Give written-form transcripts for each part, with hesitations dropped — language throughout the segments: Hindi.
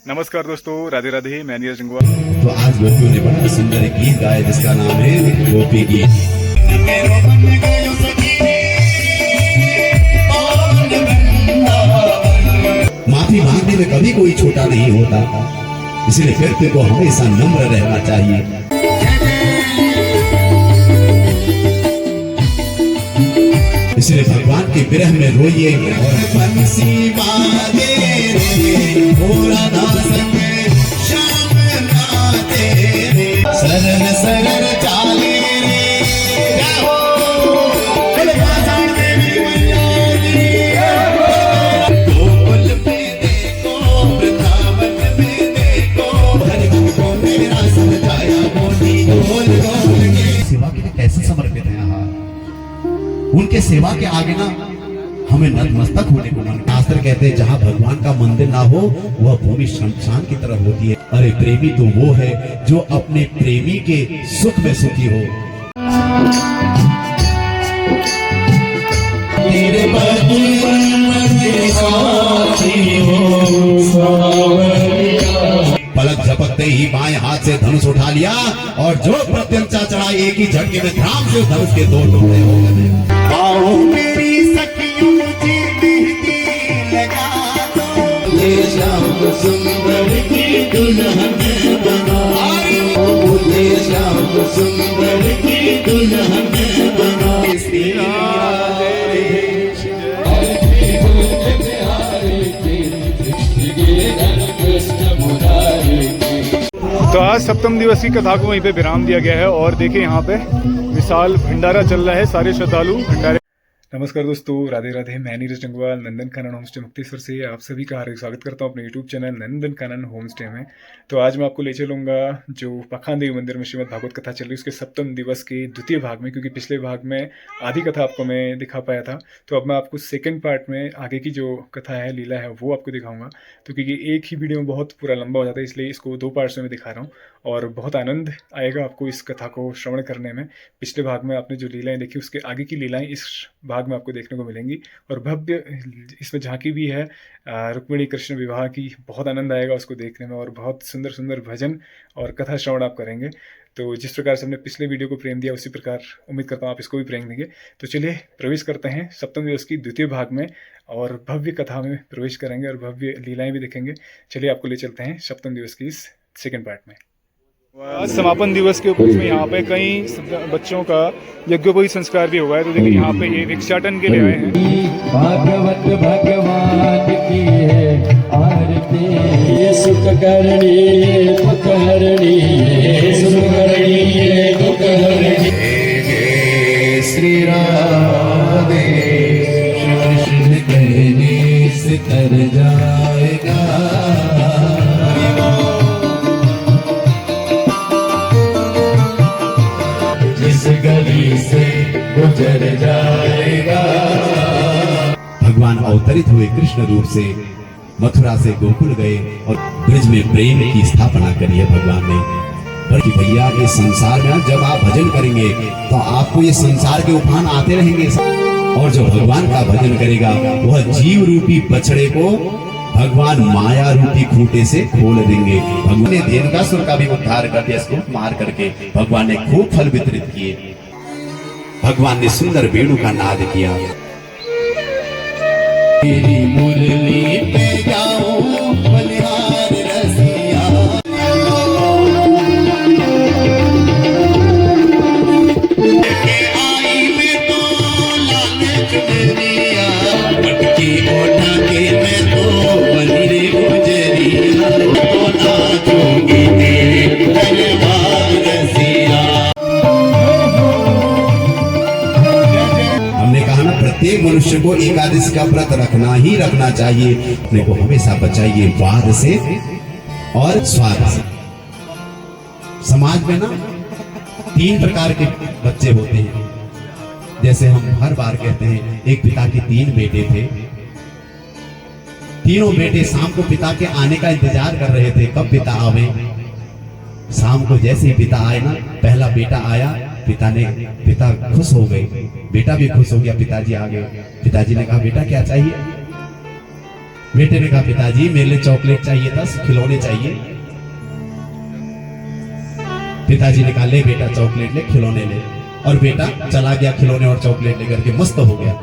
नमस्कार दोस्तों, राधे राधे। मैं नीरज गंगवा। तो आज गोपियों ने बड़ा सुंदर गीत गाया जिसका नाम है गोपी गीत। माफी मांगने में कभी कोई छोटा नहीं होता, इसलिए व्यक्ति को हमेशा नम्र रहना चाहिए। इसलिए भगवान के विरह में रोइए और बंसी बाजे रे, भोला दास के श्याम नाते रे, सरल सरल चाले रे, क्या हो बाजार देवी मैया दी। गोकुल में देखो, वृंदावन में देखो, हरि को मेरा समझाया मोती गोल गोल के। सेवा के लिए कैसे समर्पित है यहाँ, उनके सेवा के आगे ना हमें नतमस्तक होने को मन। शास्त्र कहते हैं जहाँ भगवान का मंदिर ना हो वह भूमि शमशान की तरह होती है। अरे प्रेमी तो वो है जो अपने प्रेमी के सुख में सुखी हो। तेरे पलक झपकते ही बाएं हाथ से धनुष उठा लिया और जो प्रत्यंचा चढ़ा एक ही झटके में धाम से धनुष के दो टुकड़े हो गए। आओ मेरी सखियों मुझे मेहंदी लगा दो, ये श्याम सुंदर की दुल्हन बनाओ, मुझे श्याम सुंदर की दुल्हन बनाओ। तो आज सप्तम दिवस की कथा को वहीं पे विराम दिया गया है और देखिए यहाँ पे विशाल भंडारा चल रहा है। सारे श्रद्धालु भंडारे। नमस्कार दोस्तों, राधे राधे। मैं नीरज गंगवा नंदन कानन होम स्टे मुक्तेश्वर से आप सभी का हार्दिक स्वागत करता हूं अपने YouTube channel Nandan Kanan home stay में। तो आज मैं आपको ले चलूंगा जो पाखान देवी मंदिर में श्रीमद् भागवत कथा चल रही है उसके सप्तम दिवस के द्वितीय भाग में, क्योंकि पिछले भाग में आधी कथा आपको मैं दिखा पाया था। तो अब मैं आपको सेकेंड पार्ट में आगे की जो कथा है, लीला है, वो आपको दिखाऊंगा। तो क्योंकि एक ही वीडियो में बहुत पूरा लंबा हो जाता है, इसलिए इसको दो पार्ट्स में दिखा रहा हूँ और बहुत आनंद आएगा आपको इस कथा को श्रवण करने में। पिछले भाग में आपने जो लीलाएं देखी उसके आगे की लीलाएं इस भाग में आपको देखने को मिलेंगी और भव्य इसमें झांकी भी है रुक्मिणी कृष्ण विवाह की। बहुत आनंद आएगा उसको देखने में और बहुत सुंदर सुंदर भजन और कथा श्रवण आप करेंगे। तो जिस प्रकार से हमने पिछले वीडियो को प्रेम दिया उसी प्रकार उम्मीद करता हूँ आप इसको भी प्रेम देंगे। तो चलिए प्रवेश करते हैं सप्तम दिवस की द्वितीय भाग में और भव्य कथा में प्रवेश करेंगे और भव्य लीलाएं भी देखेंगे। चलिए आपको ले चलते हैं सप्तम दिवस की इस सेकेंड पार्ट में। समापन दिवस के उपलक्ष्य में यहाँ पे कई बच्चों का यज्ञोपवीत संस्कार भी हुआ है। तो देखिए यहाँ पे ये भिक्षाटन के लिए आए हैं। भागवत भगवान की है आरती, ये सुख करणी दुख हरणी, ये सुख करणी दुख हरणी। श्री राधे कृष्ण कहने से तर जाएगा, गली से गुजर जाएगा। भगवान अवतरित हुए कृष्ण रूप से मथुरा से गोकुल गए और ब्रज में प्रेम की स्थापना करी है भगवान ने। बल्कि भैया ये संसार में जब आप भजन करेंगे तो आपको ये संसार के उफान आते रहेंगे और जो भगवान का भजन करेगा वह जीव रूपी बछड़े को भगवान माया रूपी खूंटे से खोल देंगे। भगवान ने धेनुकासुर का भी उद्धार कर दिया, इसको मार करके भगवान ने खूब फल वितरित किए। भगवान ने सुंदर वेणु का नाद किया। तेरी मुरली पे जाऊं बलिहार रसिया, आई में तो लाल चुनरिया, मटकी उठा के मैं तो बनी रे गुजरिया, तो नाचूंगी तेरे दरबार रसिया। प्रत्येक मनुष्य को एकादशी का व्रत रखना ही रखना चाहिए। अपने को हमेशा बचाइए वाद से और स्वाद से। समाज में ना तीन प्रकार के बच्चे होते हैं। जैसे हम हर बार कहते हैं, एक पिता के तीन बेटे थे। तीनों बेटे शाम को पिता के आने का इंतजार कर रहे थे, कब पिता आवे। शाम को जैसे ही पिता आए ना, पहला बेटा आया, पिता खुश हो गए, बेटा भी खुश हो गया, पिताजी आ गए। पिताजी ने कहा बेटा क्या चाहिए। बेटे ने कहा पिताजी मेरे लिए चॉकलेट चाहिए था, खिलौने चाहिए। पिताजी ने कहा ले बेटा चॉकलेट ले, खिलौने ले। और बेटा चला गया खिलौने और चॉकलेट लेकर के मस्त हो गया।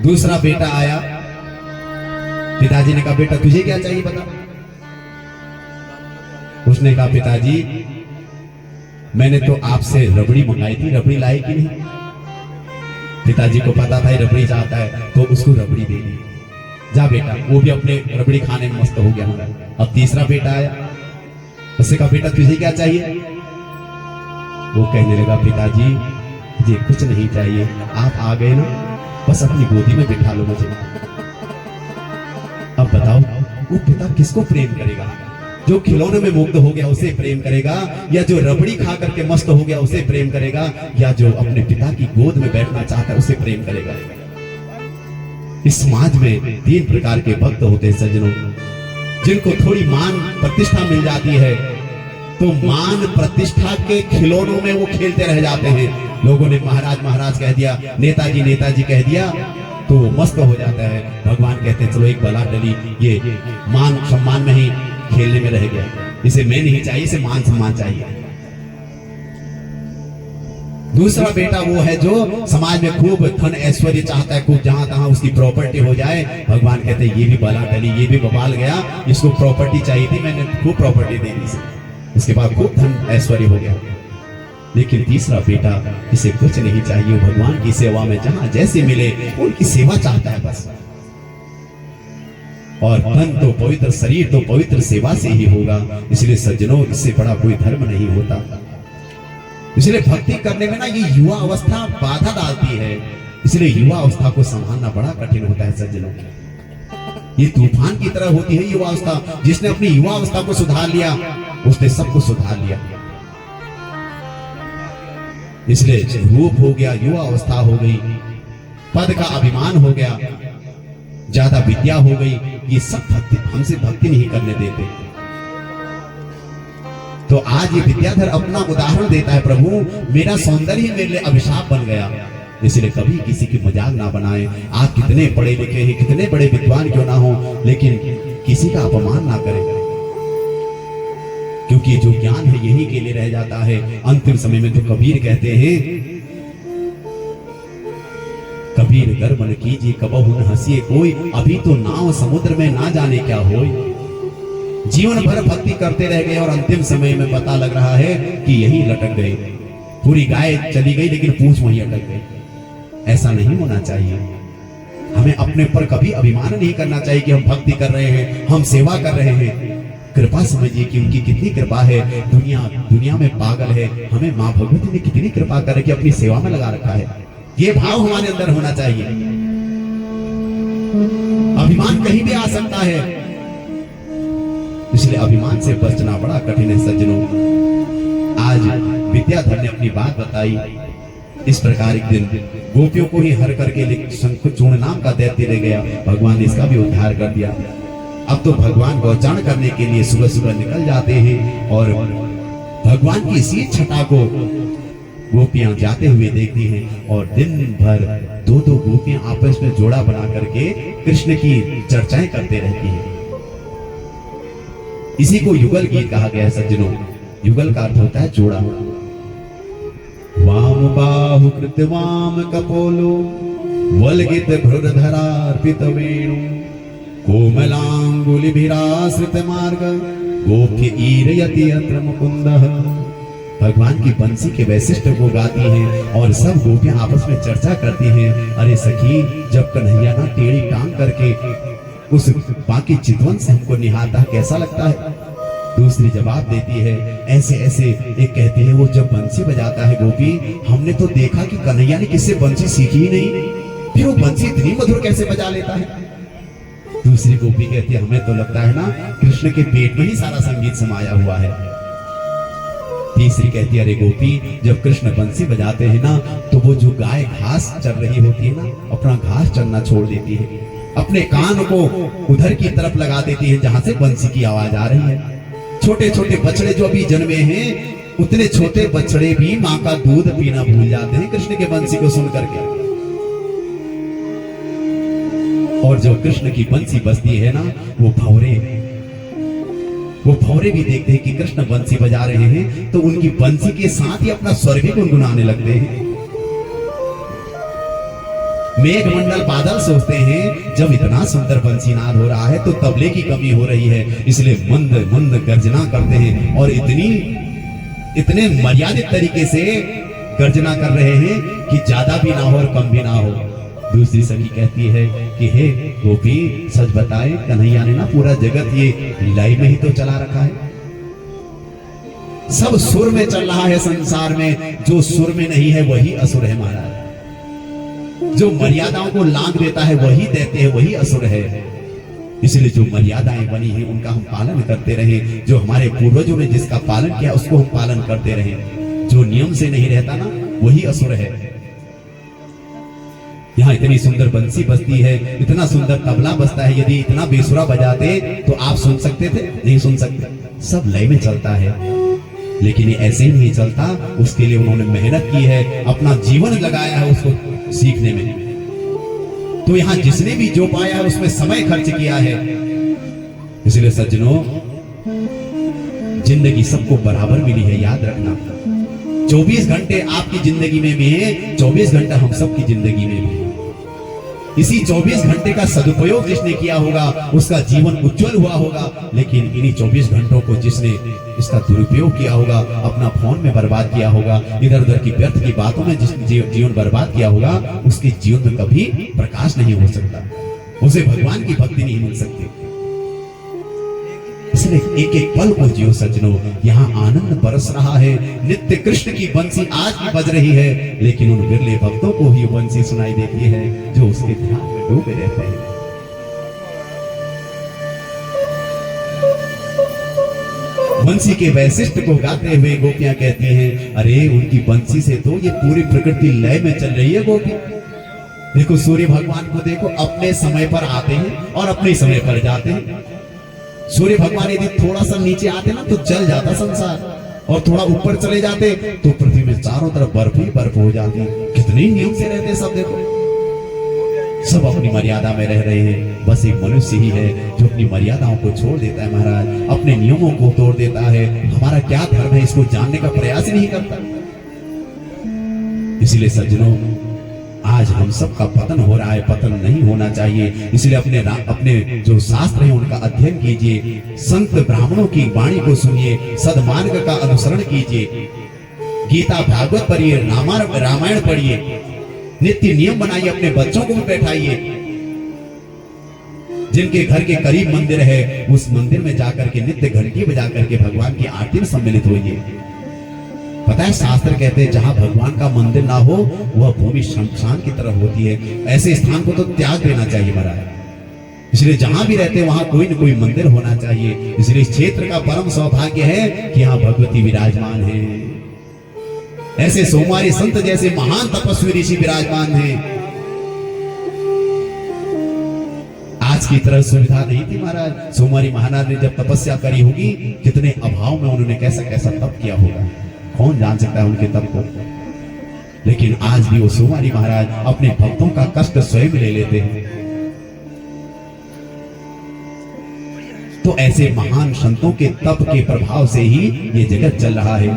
दूसरा बेटा आया, पिताजी ने कहा बेटा तुझे क्या चाहिए बता। उसने कहा पिताजी मैंने तो आपसे रबड़ी मंगाई थी, रबड़ी लाई कि नहीं। पिताजी को पता था रबड़ी चाहता है तो उसको रबड़ी दे दी। जा बेटा, वो भी अपने रबड़ी खाने में मस्त हो गया। अब तीसरा बेटा आया, उससे कहा बेटा तुझे क्या चाहिए। वो कहने लगा पिताजी मुझे कुछ नहीं चाहिए, आप आ गए ना, बस अपनी गोदी में बिठा लो मुझे। अब बताओ वो पिता किसको प्रेम करेगा, जो खिलौने में मुग्ध हो गया उसे प्रेम करेगा, या जो रबड़ी खा करके मस्त हो गया उसे प्रेम करेगा, या जो अपने पिता की गोद में बैठना चाहता है उसे प्रेम करेगा। इस समाज में 3 प्रकार के भक्त होते हैं सज्जनों। जिनको थोड़ी मान प्रतिष्ठा मिल जाती है तो मान प्रतिष्ठा के खिलौनों में वो खेलते रह जाते हैं। लोगों ने महाराज महाराज कह दिया, नेताजी नेताजी कह दिया तो वो मस्त हो जाता है। भगवान कहते हैं चलो एक बला डली, ये मान सम्मान में ही खेलने में रह गया, इसे मैं नहीं चाहिए, इसे मान सम्मान चाहिए। दूसरा बेटा वो है जो समाज में खूब धन ऐश्वर्य चाहता है, खूब जहां तहां उसकी प्रॉपर्टी हो जाए। भगवान कहते हैं ये भी बला टली, ये भी बवाल गया, इसको प्रॉपर्टी चाहिए थी, मैंने खूब प्रॉपर्टी दे दी इसे, उसके बाद खूब धन ऐश्वर्य हो गया। लेकिन तीसरा बेटा इसे कुछ नहीं चाहिए, वो भगवान की सेवा में जहां जैसे मिले उनकी सेवा चाहता है बस। और तन तो पवित्र, शरीर तो पवित्र सेवा से ही होगा। इसलिए सज्जनों इससे बड़ा कोई धर्म नहीं होता। इसलिए भक्ति करने में ना ये युवा अवस्था बाधा डालती है, इसलिए युवा अवस्था को संभालना बड़ा कठिन होता है सज्जनों। ये तूफान की तरह होती है युवा अवस्था। जिसने अपनी युवा अवस्था को सुधार लिया उसने सब कुछ सुधार लिया। इसलिए रूप हो गया, युवा अवस्था हो गई, पद का अभिमान हो गया, ज्यादा विद्या हो गई, ये सब भक्ति हमसे भक्ति नहीं करने देते। तो आज ये विद्याधर अपना उदाहरण देता है, प्रभु मेरा सौंदर्य मेरे लिए अभिशाप बन गया, इसलिए कभी किसी की मजाक ना बनाए। आप कितने पढ़े लिखे हैं, कितने बड़े विद्वान क्यों ना हो, लेकिन किसी का अपमान ना करें, क्योंकि जो ज्ञान है यही के लिए रह जाता है। अंतिम समय में तो कबीर कहते हैं, कबीर गर्व न कीजिए कबहु न हंसिए कोई, अभी तो नाव समुद्र में ना जाने क्या होए। जीवन भर भक्ति करते रह गए और अंतिम समय में पता लग रहा है कि यही लटक गए। पूरी गाय चली गई लेकिन पूंछ वहीं अटक गई। ऐसा नहीं होना चाहिए। हमें अपने पर कभी अभिमान नहीं करना चाहिए कि हम भक्ति कर रहे हैं, हम सेवा कर रहे हैं। कृपा समझिए कि उनकी कितनी कृपा है। दुनिया में पागल है, हमें माँ भगवती ने कितनी कृपा कर के अपनी सेवा में लगा रखा है। ये भाव हमारे अंदर होना चाहिए। अभिमान कहीं भी आ सकता है, इसलिए अभिमान से बचना बड़ा कठिन है सज्जनों। आज विद्याधर ने अपनी बात बताई। इस प्रकार एक दिन गोपियों को ही हर करके शंखचूर्ण नाम का दैत्य रह गया, भगवान ने इसका भी उद्धार कर दिया। अब तो भगवान गौचारण करने के लिए सुबह सुबह निकल जाते हैं और भगवान की इसी छटा को गोपियां जाते हुए देखती हैं और दिन भर 2-2 गोपियां आपस में जोड़ा बना करके कृष्ण की चर्चाएं करते रहती हैं। इसी को युगल गीत कहा गया है सज्जनों। युगल का अर्थ होता है जोड़ा। वाम बाहु कृत वाम कपोलो वल्गित भ्रुधरार्पित वेणु कोमलांगुलिभिराश्रित मार्ग गोप्य ईरयति अत्र मुकुंदः। भगवान की बंसी के वैशिष्ट को गाती हैं और सब गोपियां आपस में चर्चा करती हैं। अरे सखी, जब कन्हैया ना टेढ़ी टांग करके उस बाकी चितवन से हमको निहारता कैसा लगता है। दूसरी जवाब देती है ऐसे ऐसे। एक कहती है वो जब बंसी बजाता है गोपी, हमने तो देखा कि कन्हैया ने किससे बंसी सीखी ही नहीं, फिर वो बंसी इतनी मधुर कैसे बजा लेता है। दूसरी गोपी कहती है हमें तो लगता है ना कृष्ण के पेट में ही सारा संगीत समाया हुआ है। तीसरी कहती है अरे गोपी, जब कृष्ण बंसी बजाते हैं ना तो वो जो गाय घास चर रही होती है ना, अपना घास चरना छोड़ देती है, अपने कान को उधर की तरफ लगा देती है जहां से बंसी की आवाज आ रही है। छोटे छोटे बछड़े जो अभी जन्मे हैं, उतने छोटे बछड़े भी माँ का दूध पीना भूल जाते हैं कृष्ण के बंसी को सुन करके। और जो कृष्ण की बंसी बजती है ना, वो भौरे भी देखते हैं कि कृष्ण बंसी बजा रहे हैं, तो उनकी बंसी के साथ ही अपना स्वर भी गुनगुनाने लगते हैं। मेघमंडल बादल सोचते हैं जब इतना सुंदर बंसीनाद हो रहा है तो तबले की कमी हो रही है, इसलिए मंद मंद गर्जना करते हैं और इतने मर्यादित तरीके से गर्जना कर रहे हैं कि ज्यादा भी ना हो और कम भी ना हो। दूसरी सखी कहती है कि हे गोपी, सच बताए, कन्हैया ने ना पूरा जगत ये लाई में ही तो चला रखा है। सब सुर में चल रहा है संसार में, जो सुर में नहीं है वही असुर है महाराज। जो मर्यादाओं को लांघ देता है वही दैत्य है, वही असुर है। इसलिए जो मर्यादाएं बनी हैं उनका हम पालन करते रहें। जो हमारे पूर्वजों ने जिसका पालन किया उसको हम पालन करते रहें। जो नियम से नहीं रहता ना, वही असुर है। यहाँ इतनी सुंदर बंसी बजती है, इतना सुंदर तबला बजता है। यदि इतना बेसुरा बजाते तो आप सुन सकते थे? नहीं सुन सकते। सब लय में चलता है, लेकिन ये ऐसे ही नहीं चलता। उसके लिए उन्होंने मेहनत की है, अपना जीवन लगाया है उसको सीखने में। तो यहाँ जिसने भी जो पाया है उसमें समय खर्च किया है। इसलिए सज्जनों, जिंदगी सबको बराबर मिली है, याद रखना। 24 घंटे आपकी जिंदगी में भी है, 24 घंटा हम सबकी जिंदगी में भी है। इसी 24 घंटे का सदुपयोग जिसने किया होगा उसका जीवन उज्जवल हुआ होगा। लेकिन इन्हीं 24 घंटों को जिसने इसका दुरुपयोग किया होगा, अपना फोन में बर्बाद किया होगा, इधर उधर की व्यर्थ की बातों में जिसने जीवन बर्बाद किया होगा, उसके जीवन में कभी प्रकाश नहीं हो सकता, उसे भगवान की भक्ति नहीं मिल सकती। इसलिए एक एक पल को जियो सज्जनों। यहाँ आनंद बरस रहा है, नित्य कृष्ण की बंसी आज भी बज रही है, लेकिन उन विरले भक्तों को ही बंसी सुनाई देती है जो उसके ध्यान में डूबे रहते हैं। बंसी के वैशिष्ट को गाते हुए गोपियां कहती हैं, अरे उनकी बंसी से तो ये पूरी प्रकृति लय में चल रही है। गोपी देखो, सूर्य भगवान को देखो, अपने समय पर आते हैं और अपने समय पर जाते हैं। सूर्य भगवान यदि थोड़ा सा नीचे आते ना तो जल जाता संसार, और थोड़ा ऊपर चले जाते तो पृथ्वी में चारों तरफ बर्फ ही बर्फ हो जाती। कितने नियम से रहते सब, देखो सब अपनी मर्यादा में रह रहे हैं। बस एक मनुष्य ही है जो अपनी मर्यादाओं को छोड़ देता है महाराज, अपने नियमों को तोड़ देता है। हमारा क्या धर्म है इसको जानने का प्रयास ही नहीं करता। इसलिए सज्जनों, आज हम सबका पतन हो रहा है, पतन नहीं होना चाहिए। इसलिए अपने जो शास्त्र हैं उनका अध्ययन कीजिए, संत ब्राह्मणों की वाणी को सुनिए, सदमार्ग का अनुसरण कीजिए, गीता भागवत पढ़िए, रामायण पढ़िए, नित्य नियम बनाइए, अपने बच्चों को भी बैठाइए। जिनके घर के करीब मंदिर है उस मंदिर में जाकर के नित्य घंटी बजा करके भगवान की आरती में सम्मिलित होइए। पता है, शास्त्र कहते हैं जहां भगवान का मंदिर ना हो वह भूमि शमशान की तरह होती है। ऐसे स्थान को तो त्याग देना चाहिए महाराज। इसलिए जहां भी रहते हैं वहां कोई न कोई मंदिर होना चाहिए। इसलिए इस क्षेत्र का परम सौभाग्य है कि यहाँ भगवती विराजमान है। ऐसे सोमवारी संत जैसे महान तपस्वी ऋषि विराजमान हैं। आज की तरह सुविधा नहीं थी महाराज। सोमवारी महाराज ने जब तपस्या करी होगी, कितने अभाव में उन्होंने कैसा कैसा तप किया होगा, कौन जान सकता है उनके तप को। लेकिन आज भी वो सोमवारी महाराज अपने भक्तों का कष्ट स्वयं ले लेते हैं। तो ऐसे महान संतों के तप के प्रभाव से ही ये जगत चल रहा है।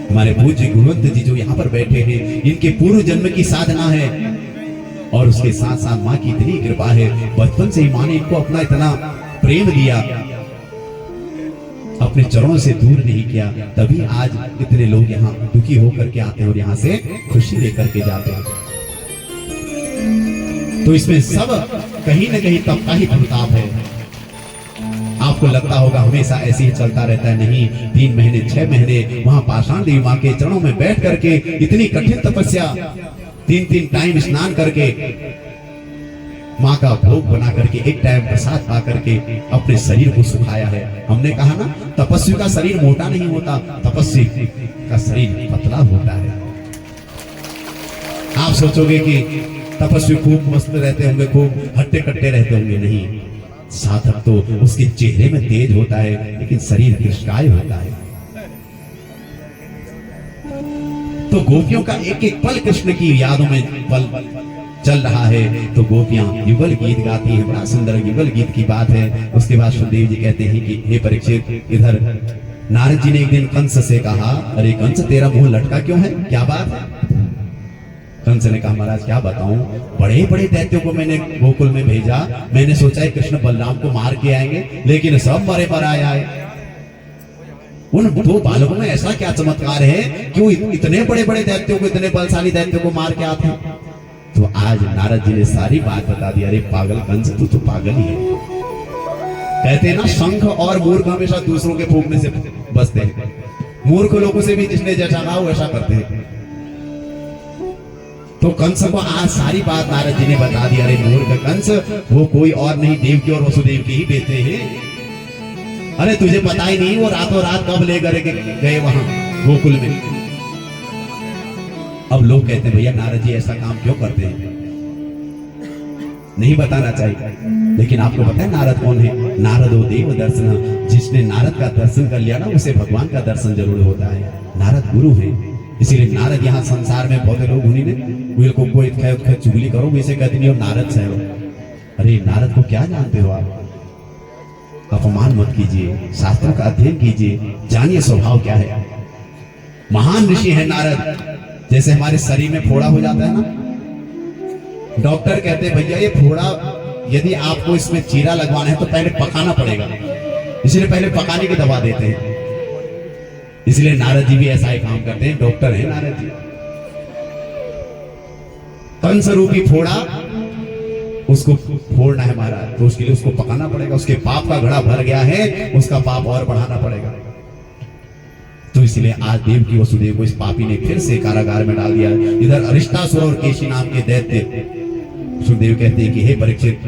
हमारे पूज्य गुरुवंत जी जो यहाँ पर बैठे हैं, इनके पूर्व जन्म की साधना है और उसके साथ साथ माँ की इतनी कृपा है। बचपन से ही माँ ने इनको अपना इतना प्रेम दिया, अपने चरणों से दूर नहीं किया, तभी आज इतने लोग यहाँ दुखी होकर के आते हैं और यहाँ से खुशी लेकर के जाते हैं। तो इसमें सब कहीं न कहीं तब का ही प्रताप है। आपको लगता होगा हमेशा ऐसे ही चलता रहता है, नहीं। 3 महीने 6 महीने वहां पाषाण देवी माँ के चरणों में बैठ करके इतनी कठिन तपस्या, 3 टाइम स्नान करके माँ का भोग बना करके एक टाइम प्रसाद पा करके अपने शरीर को सुखाया है। हमने कहा ना, तपस्वी का शरीर मोटा नहीं होता, तपस्वी का शरीर पतला होता है। आप सोचोगे कि तपस्वी खूब मस्त रहते होंगे, खूब हट्टे कट्टे रहते होंगे, नहीं। साधक तो उसके चेहरे में तेज होता है लेकिन शरीर कृष्णाय होता है। तो गोपियों का एक एक पल कृष्ण की यादों में पल चल रहा है तो गोपियां युगल गीत गाती हैं, बड़ा सुंदर युगल गीत की बात है। उसके बाद सुखदेव जी कहते हैं कि हे परीक्षित, इधर नारद जी ने एक दिन कंस से कहा, अरे कंस तेरा मुंह लटका क्यों है, क्या बात है? कंस ने कहा, महाराज क्या बताऊं, बड़े बड़े दैत्यों को मैंने गोकुल में भेजा, मैंने सोचा है कृष्ण बलराम को मार के आएंगे, लेकिन सब मरे पर आए। उन दो बालकों में ऐसा क्या चमत्कार है कि वो इतने बड़े बड़े दैत्यों को, इतने बलशाली दैत्यों को मार के आते हैं? तो आज नारद जी ने सारी बात बता दी। अरे पागल कंस, तू तो पागल ही है। कहते हैं ना, शंख और मूर्ख हमेशा दूसरों के फूंकने से बचते हैं। मूर्ख लोगों से भी जिसने जैसा कहा वैसा करते हैं। तो कंस को आज सारी बात नारद जी ने बता दी। अरे मूर्ख कंस, वो कोई और नहीं, देवकी और वसुदेव के ही बेटे हैं। अरे तुझे पता ही नहीं वो रातों रात कब ले गए वहां गोकुल में। अब लोग कहते हैं भैया नारद जी ऐसा काम क्यों करते हैं, नहीं बताना चाहिए। लेकिन आपको पता है नारद कौन है? नारद वो देव दर्शन, जिसने नारद का दर्शन कर लिया ना, उसे भगवान का दर्शन जरूर होता है। नारद गुरु है, इसीलिए नारद यहाँ संसार में बहुत लोग उन्हीं ने कोई चुगली करो इसे कहते नहीं, और नारद से हो। अरे नारद को क्या जानते हो आप? अपमान मत कीजिए, शास्त्रों का अध्ययन कीजिए, जानिए स्वभाव क्या है। महान ऋषि है नारद। जैसे हमारे शरीर में फोड़ा हो जाता है ना, डॉक्टर कहते हैं भैया ये फोड़ा यदि आपको इसमें चीरा लगवाना है तो पहले पकाना पड़ेगा, इसलिए पहले पकाने की दवा देते हैं। इसलिए नारद जी भी ऐसा ही काम करते हैं, डॉक्टर है नारद जी। कंस रूपी फोड़ा उसको फोड़ना है महाराज, तो उसके लिए उसको पकाना पड़ेगा। उसके पाप का घड़ा भर गया है, उसका पाप और बढ़ाना पड़ेगा। तो इसलिए आज देव की वसुदेव को इस पापी ने फिर से कारागार में डाल दिया। इधर अरिष्टासुर और केशी नाम के दैत्य सुखदेव कहते हैं कि हे परीक्षित,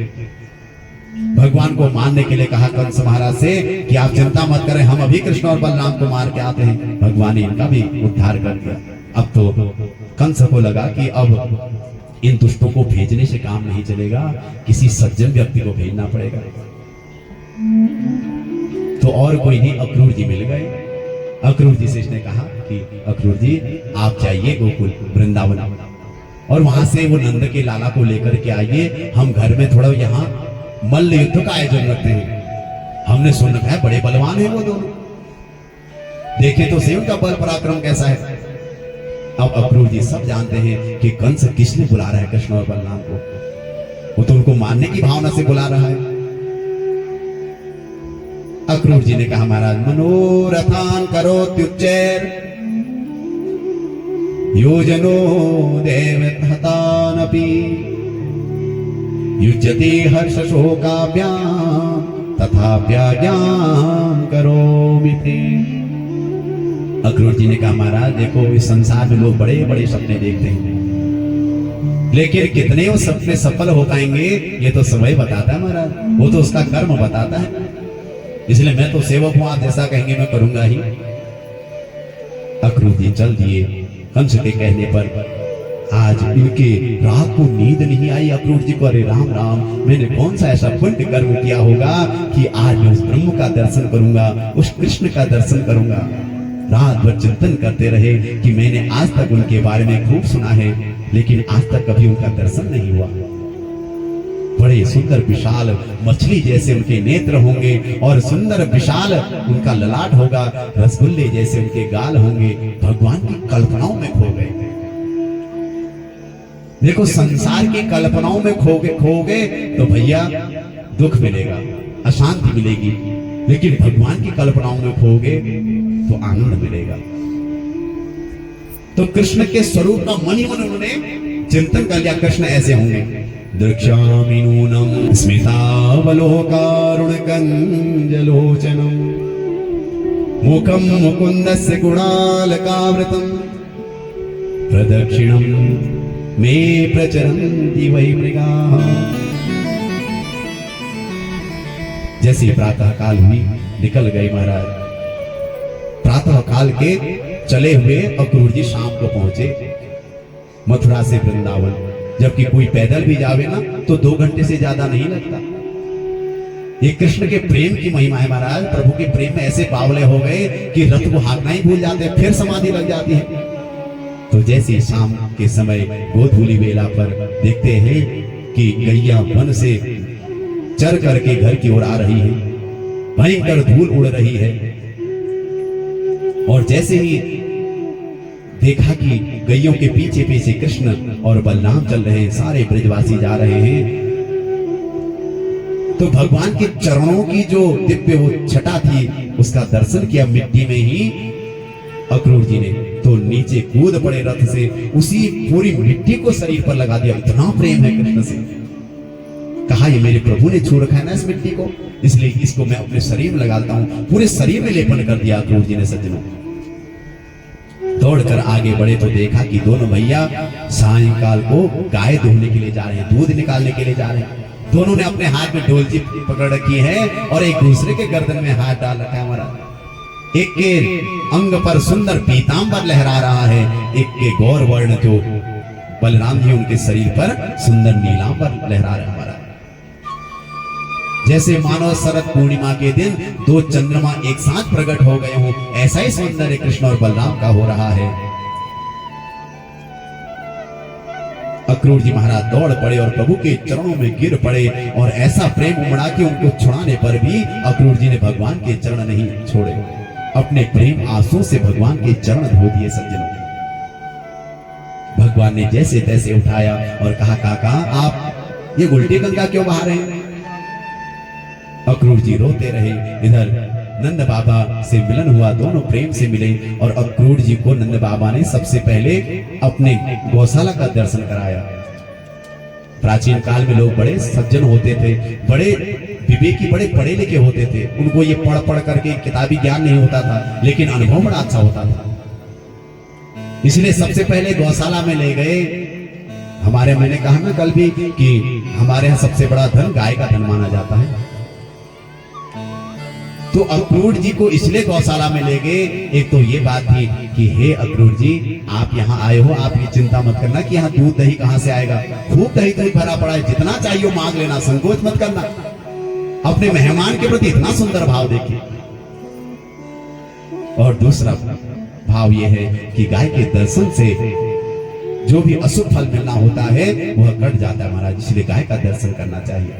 भगवान को मारने के लिए कहा कंस महाराज से कि आप चिंता मत करें, हम अभी कृष्ण और बलराम को मार के आते हैं। भगवान ने इनका भी उद्धार कर दिया। अब तो कंस को लगा कि अब इन दुष्टों को भेजने से काम नहीं चलेगा, किसी सज्जन व्यक्ति को भेजना पड़ेगा। तो और कोई नहीं, अक्रूर जी मिल गए। अक्रूर जी से इसने कहा कि अक्रूर जी आप जाइए गोकुल वृंदावन, और वहां से वो नंद के लाला को लेकर के आइए, हम घर में थोड़ा यहाँ मल्ल युद्ध का आयोजन रखते हैं। हमने सुन रखा है बड़े बलवान हैं वो दोनों, देखे तो सही उनका बल पराक्रम कैसा है। अब अक्रूर जी सब जानते हैं कि कंस किसने बुला रहा है कृष्ण और बलराम को, वो तो उनको मारने की भावना से बुला रहा है। अक्रूर जी ने कहा महाराज मनोरथान करोत्युच्चैर योजनो देवतानपि युज्यते हर्ष शोकाभ्याम तथाप्याज्ञां करोमि ते। अक्रूर जी ने कहा महाराज देखो, इस संसार में लोग बड़े बड़े सपने देखते हैं, लेकिन कितने वो सपने सफल हो पाएंगे ये तो समय बताता है महाराज, वो तो उसका कर्म बताता है। इसलिए मैं तो सेवक हूं, आप जैसा कहेंगे मैं करूंगा ही। अक्रूर जी चल दिए। कंस के कहने पर आज इनके रात को नींद नहीं आई अक्रूर जी को। अरे राम राम, मैंने कौन सा ऐसा पुण्य कर्म किया होगा कि आज मैं उस ब्रह्म का दर्शन करूंगा, उस कृष्ण का दर्शन करूंगा। रात भर चिंतन करते रहे कि मैंने आज तक उनके बारे में खूब सुना है, लेकिन आज तक कभी उनका दर्शन नहीं हुआ। बड़े सुंदर विशाल मछली जैसे उनके नेत्र होंगे, और सुंदर विशाल उनका ललाट होगा, रसगुल्ले जैसे उनके गाल होंगे। भगवान की कल्पनाओं में खो गए। देखो संसार की कल्पनाओं में खोगे तो भैया दुख मिलेगा, अशांति मिलेगी, लेकिन भगवान की कल्पनाओं में खोगे तो आनंद मिलेगा। तो कृष्ण के स्वरूप का मन ही मन उन्होंने चिंतन कर लिया, कृष्ण ऐसे होंगे। दृक्ष्यामि नूनं स्मितावलोकारुणकञ्जलोचनं मुखं मुकुन्दस्य गुणालकावृतं प्रदक्षिणं मे प्रचरन्ति वै मृगाः। जैसे प्रातः काल हुई निकल गए महाराज। प्रातः काल के चले हुए अक्रूर जी शाम को पहुंचे मथुरा से वृंदावन। जबकि कोई पैदल भी जावे ना तो 2 घंटे से ज्यादा नहीं लगता। ये कृष्ण के प्रेम की महिमा है महाराज। प्रभु के प्रेम में ऐसे बावले हो गए कि रथ को हाँकना ही भूल जाते हैं, फिर समाधि लग जाती है। तो जैसे शाम के समय गोधूली वेला पर देखते हैं कि गैया वन से चर करके घर की ओर आ रही है, भयंकर धूल उड़ रही है। और जैसे ही देखा कि गैयों के पीछे पीछे कृष्ण और बलराम चल रहे हैं, सारे ब्रजवासी जा रहे हैं, तो भगवान के चरणों की जो दिव्य वो छटा थी उसका दर्शन किया मिट्टी में ही अक्रूर जी ने। तो नीचे कूद पड़े रथ से, उसी पूरी मिट्टी को शरीर पर लगा दिया। इतना प्रेम है कृष्ण से। कहा ये मेरे प्रभु ने छू रखा है ना इस मिट्टी को, इसलिए इसको मैं अपने शरीर में लगाता हूं। पूरे शरीर में लेपन कर दिया अक्रूर जी ने। सज्जनों, दौड़कर आगे बढ़े तो देखा कि दोनों भैया सायंकाल को गाय धोने के लिए जा रहे हैं, दूध निकालने के लिए जा रहे हैं। दोनों ने अपने हाथ में ढोलची पकड़ रखी है और एक दूसरे के गर्दन में हाथ डाल रखा है। हमारा एक के अंग पर सुंदर पीतांबर लहरा रहा है, एक के गौर वर्ण जो बलराम जी उनके शरीर पर सुंदर नीलांबर लहरा रहा है। हमारा जैसे मानो शरद पूर्णिमा के दिन दो चंद्रमा एक साथ प्रकट हो गए हों, ऐसा ही सौंदर्य कृष्ण और बलराम का हो रहा है। अक्रूर जी महाराज दौड़ पड़े और प्रभु के चरणों में गिर पड़े, और ऐसा प्रेम उमड़ा कि उनको छुड़ाने पर भी अक्रूर जी ने भगवान के चरण नहीं छोड़े। अपने प्रेम आंसू से भगवान के चरण धो दिए। सज्जनों, भगवान ने जैसे तैसे उठाया और कहा, काका आप ये उल्टी गंगा क्यों बहा रहे हैं? अक्रूर जी रोते रहे। इधर नंद बाबा से मिलन हुआ, दोनों प्रेम से मिले, और अक्रूर जी को नंद बाबा ने सबसे पहले अपने गौशाला का दर्शन कराया। प्राचीन काल में लोग बड़े सज्जन होते थे, बड़े विवेकी, बड़े पढ़े लिखे होते थे। उनको ये पढ़ पढ़ करके किताबी ज्ञान नहीं होता था, लेकिन अनुभव बड़ा अच्छा होता था। इसलिए सबसे पहले गौशाला में ले गए। हमारे, मैंने कहा ना कल भी कि हमारे यहाँ सबसे बड़ा धन गाय का धन माना जाता है। तो अक्रूर जी को इसलिए गौशाला में ले गए। एक तो ये बात थी कि हे अक्रूर जी, आप यहाँ आए हो, आप ये चिंता मत करना कि यहाँ दूध दही कहाँ से आएगा। खूब दही दही भरा पड़ा है, जितना चाहिए मांग लेना, संकोच मत करना। अपने मेहमान के प्रति इतना सुंदर भाव देखिए। और दूसरा भाव यह है कि गाय के दर्शन से जो भी अशुभ फल मिलना होता है वह कट जाता है महाराज, इसलिए गाय का दर्शन करना चाहिए।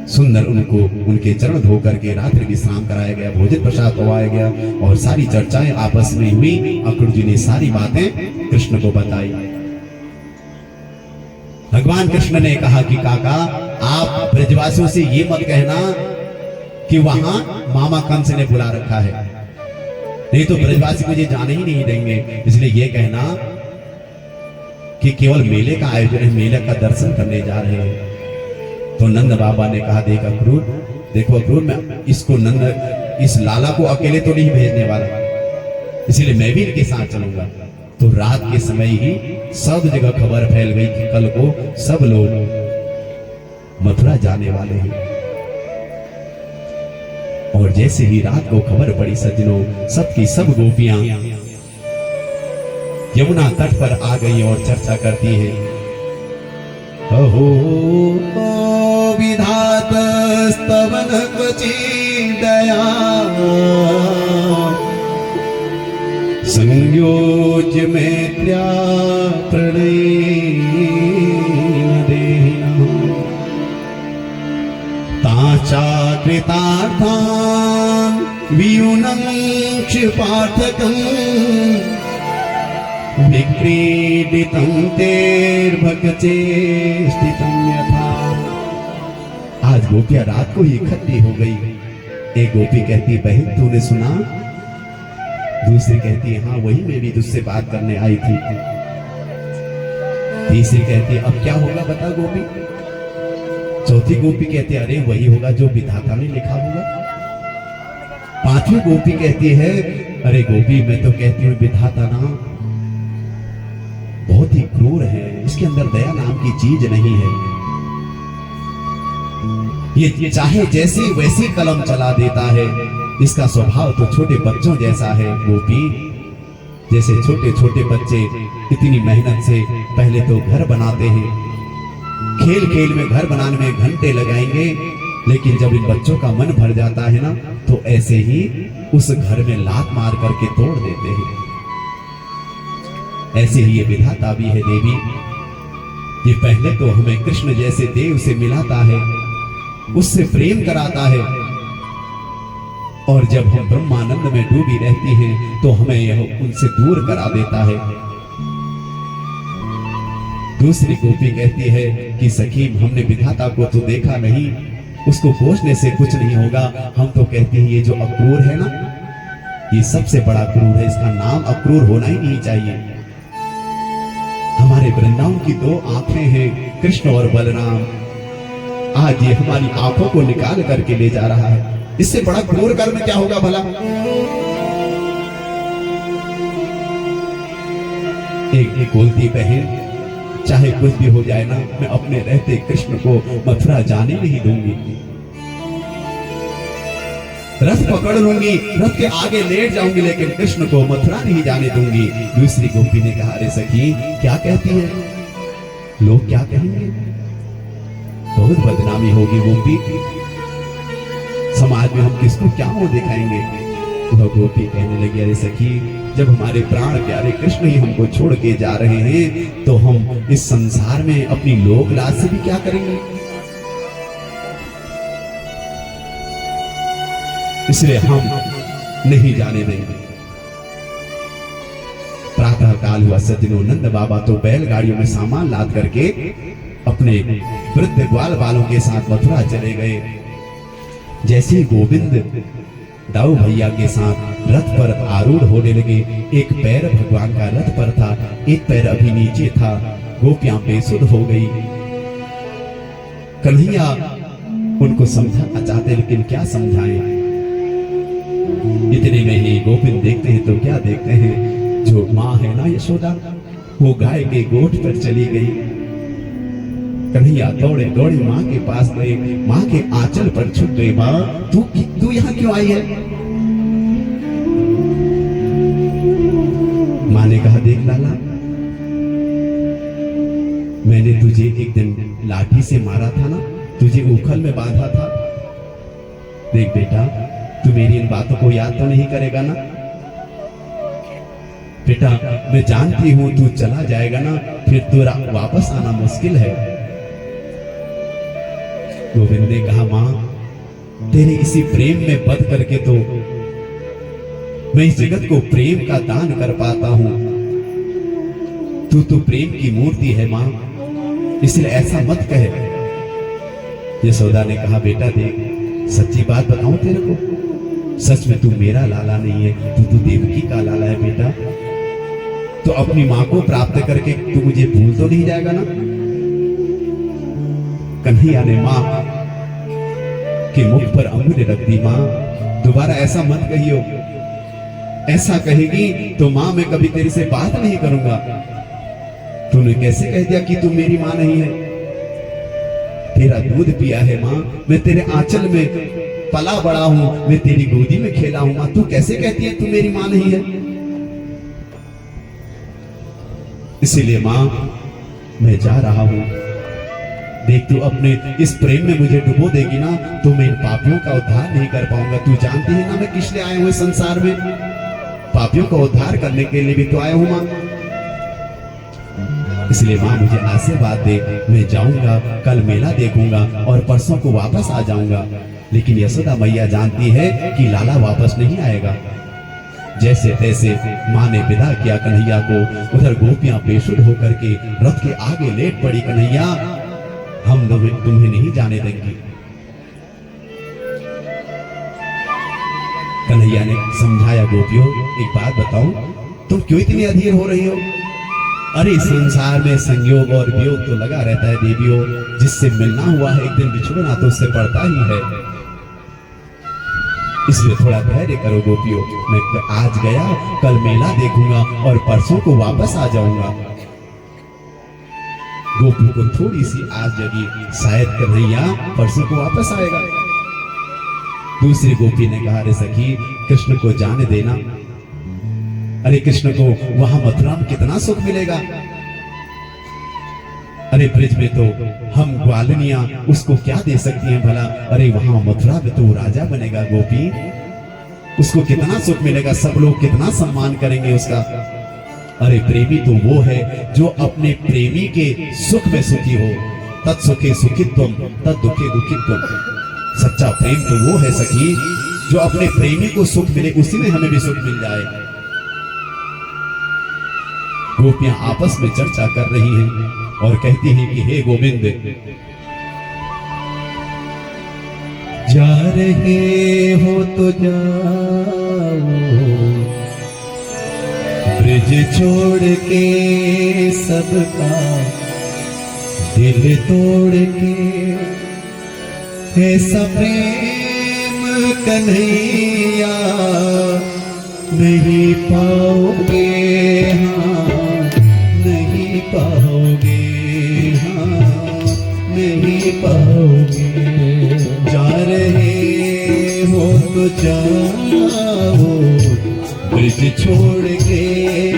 सुंदर उनको उनके चरण धो करके रात्रि विश्राम कराया गया, भोजन प्रसाद पवाया गया, और सारी चर्चाएं आपस में हुई। अक्रूर जी ने सारी बातें कृष्ण को बताई। भगवान कृष्ण ने कहा कि काका आप ब्रजवासियों से ये मत कहना कि वहां मामा कंस ने बुला रखा है, नहीं तो ब्रजवासी मुझे जाने ही नहीं देंगे। इसलिए ये कहना कि केवल मेले का आयोजन है, मेले का दर्शन करने जा रहे हैं। तो नंद बाबा ने कहा, देख अक्रूर, देखो अक्रूर, मैं इसको इस लाला को अकेले तो नहीं भेजने वाला, इसलिए मैं भी इनके साथ चलूंगा। तो रात के समय ही सब जगह खबर फैल गई कि कल को सब लोग मथुरा जाने वाले हैं। और जैसे ही रात को खबर पड़ी सज्जनों, सबकी सब गोपियां यमुना तट पर आ गई और चर्चा करती है। अहो विधात स्तवन क्वचिदया संयोज मैत्र्या प्रणयेन देहिना ताचा कृतार्थान् वियुनं क्षिपार्थकम् विक्रीडितं तेर्भगचेष्टितं यथा। आज गोपियां रात को ही इकट्ठी हो गई। एक गोपी कहती, बहन तूने सुना? दूसरी कहती, हाँ वही मैं भी तुझसे बात करने आई थी। तीसरी कहती, अब क्या होगा बता गोपी? चौथी गोपी कहती, अरे वही होगा जो विधाता ने लिखा होगा। पांचवी गोपी कहती है, अरे गोपी मैं तो कहती हूँ विधाता ना बहुत ही क्रूर है, इसके अंदर दया नाम की चीज नहीं है। ये चाहे जैसी वैसी कलम चला देता है, इसका स्वभाव तो छोटे बच्चों जैसा है। गोपी, जैसे छोटे छोटे बच्चे इतनी मेहनत से पहले तो घर बनाते हैं, खेल खेल में घर बनाने में घंटे लगाएंगे, लेकिन जब इन बच्चों का मन भर जाता है ना, तो ऐसे ही उस घर में लात मार करके तोड़ देते हैं। ऐसे ही ये विधाता भी है देवी। ये पहले तो हमें कृष्ण जैसे देव से मिलाता है, उससे प्रेम कराता है, और जब हम ब्रह्मानंद में डूबी रहती हैं तो हमें यह उनसे दूर करा देता है। दूसरी गोपी कहती है कि सखी, हमने विधाता को तो देखा नहीं, उसको कोसने से कुछ नहीं होगा। हम तो कहते हैं ये जो अक्रूर है ना, ये सबसे बड़ा क्रूर है, इसका नाम अक्रूर होना ही नहीं चाहिए। हमारे वृंदावन की दो आंखें हैं, कृष्ण और बलराम, आज ये हमारी आंखों को निकाल करके ले जा रहा है। इससे बड़ा क्रूर कर्म क्या होगा भला? एक बोलती बहन, चाहे कुछ भी हो जाए ना, मैं अपने रहते कृष्ण को मथुरा जाने नहीं दूंगी। रथ पकड़ लूंगी, रथ के आगे लेट जाऊंगी, लेकिन कृष्ण को मथुरा नहीं जाने दूंगी। दूसरी गोपी ने कहा, अरे सखी क्या कहती है, लोग क्या कहेंगे, बहुत बदनामी होगी गोपी, समाज में हम किसको क्या मुंह दिखाएंगे। वह गोपी कहने लगी, अरे सखी, जब हमारे प्राण प्यारे कृष्ण ही हमको छोड़ के जा रहे हैं तो हम इस संसार में अपनी लोक लाज से भी क्या करेंगे। इसलिए हम नहीं जाने देंगे। प्रातः काल हुआ, सज्जनों, नंद बाबा तो बैलगाड़ियों में सामान लाद करके अपने वृद्ध ग्वाल बालों के साथ मथुरा चले गए। जैसे ही गोविंद दाऊ भैया के साथ रथ पर आरूढ़ होने लगे, एक पैर भगवान का रथ पर था, एक पैर अभी नीचे था। गोपियां बेसुध हो गई। कन्हैया उनको समझाना चाहते, लेकिन क्या समझाएं। इतने में ही गोविंद देखते हैं तो क्या देखते हैं, जो माँ है ना यशोदा, वो गाय के गोठ पर चली गई। कन्हैया दौड़े दौड़े माँ के पास गए, माँ के आंचल पर छुप गए। माँ, तू यहाँ क्यों आई है? माँ ने कहा, देख लाला, मैंने तुझे एक दिन लाठी से मारा था ना, तुझे उखल में बांधा था। देख बेटा, तू मेरी इन बातों को याद तो नहीं करेगा ना? बेटा, मैं जानती हूं तू चला जाएगा ना, फिर तेरा वापस आना मुश्किल है। गोविंद ने कहा, मां, तेरे इसी प्रेम में बंध करके तो मैं इस जगत को प्रेम का दान कर पाता हूं। तू तो प्रेम की मूर्ति है मां, इसलिए ऐसा मत कहे। यशोदा ने कहा, बेटा देख, सच्ची बात बताऊं तेरे को, सच में तू मेरा लाला नहीं है, तू देवकी का लाला है बेटा। तो अपनी मां को प्राप्त करके तू मुझे भूल तो नहीं जाएगा ना? कन्हैया ने मां के मुख पर अंगुली रख दी। मां, दोबारा ऐसा मत कहियो, ऐसा कहेगी तो मां, मैं कभी तेरे से बात नहीं करूंगा। तूने कैसे कह दिया कि तू मेरी मां नहीं है? तेरा दूध पिया है मां, मैं तेरे आंचल में पला बड़ा हूं, मैं तेरी गोदी में खेला हूं। मां, तू कैसे कहती है तू मेरी मां नहीं है? इसीलिए मां, मैं जा रहा हूं। देख, तू अपने इस प्रेम में मुझे डुबो देगी ना, तो मैं इन पापियों का उद्धार नहीं कर पाऊंगा। तू जानती है ना मैं किस लिए आया हूं इस संसार में? पापियों का उद्धार करने के लिए भी तो आया हूं मां। इसलिए मां, मुझे आशीर्वाद दे, मैं जाऊंगा, कल मेला देखूंगा और परसों को वापस आ जाऊंगा। लेकिन यशोदा मैया जानती है कि लाला वापस नहीं आएगा। जैसे तैसे मां ने विदा किया कन्हैया को। उधर गोपियां बेसुध होकर के रथ के आगे लेट पड़ी। कन्हैया, हम तुम्हें नहीं जाने देंगे। कन्हैया ने समझाया, गोपियों एक बात बताऊं, तुम क्यों इतनी अधीर हो रही हो? अरे संसार में संयोग और वियोग तो लगा रहता है देवियों, जिससे मिलना हुआ है एक दिन बिछड़ना तो उससे पड़ता ही है। इसलिए थोड़ा धैर्य करो गोपियों, मैं आज गया, कल मेला देखूंगा और परसों को वापस आ जाऊंगा। गोपी को थोड़ी सी आस जगी, शायद कन्हैया परसों को वापस आएगा। दूसरी गोपी ने कहा, अरे सखी, कृष्ण को जाने देना। अरे कृष्ण को वहां मथुरा में कितना सुख मिलेगा। अरे ब्रिज में तो हम ग्वालिनियां उसको क्या दे सकती हैं भला? अरे वहां मथुरा में तो राजा बनेगा गोपी, उसको कितना सुख मिलेगा, सब लोग कितना सम्मान करेंगे उसका। अरे प्रेमी तो वो है जो अपने प्रेमी के सुख में सुखी हो। तत्सुखे सुखित्वम तद दुखे दुखित्वम। सच्चा प्रेम तो वो है सखी जो अपने प्रेमी को सुख मिले, उसी में हमें भी सुख मिल जाए। गोपियां आपस में चर्चा कर रही हैं और कहती हैं कि हे गोविंद, जा रहे हो तो जाओ, ब्रिज छोड़ के सबका दिल तोड़ के, ऐसा प्रेम कन्हैया नहीं पाओगे, हाँ नहीं पाओगे, हाँ नहीं पाओगे। जा रहे हो तो जाओ, ब्रिज छोड़ के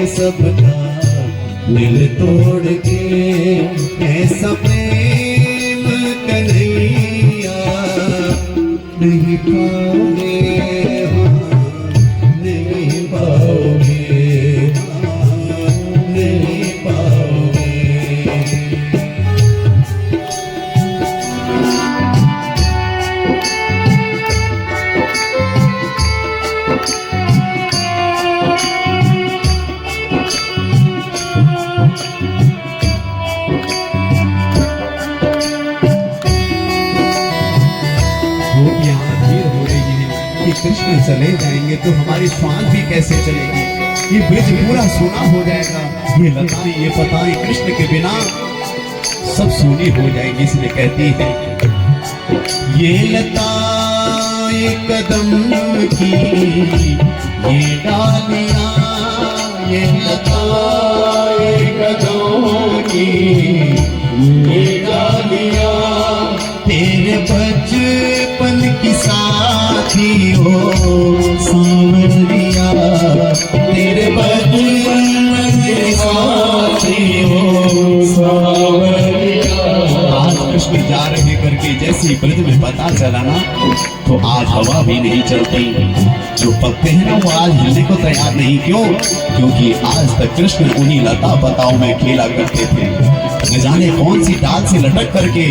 सबका दिल तोड़ के, ऐसा प्रेम कन्हैया नहीं पाओगे, हाँ नहीं पाओगे, हाँ नहीं पाओगे। गोपियां धीर हो रही हैं कि कृष्ण चले जाएंगे तो हमारी श्वास भी कैसे चलेगी, ये ब्रिज पूरा सूना हो जाएगा, ये लताएं ये पताएं कृष्ण के बिना सब सूनी हो जाएगी। इसलिए कहती है ये लताएं कदम की, ये डालियां, ये लताएं कदम की, ये डालियां तेरे बचपन की साथी हो सांवरिया, तेरे बचपन की साथी हो सांवरिया। आज कृष्ण जा रहे करके जैसे ब्रज में पता चला ना, तो आज हवा भी नहीं चलती, जो पत्ते हैं ना वो आज हिलने को तैयार नहीं। क्यों? क्योंकि आज तक कृष्ण उन्हीं लता पताओं में खेला करते थे, न जाने कौन सी डाल से लटक करके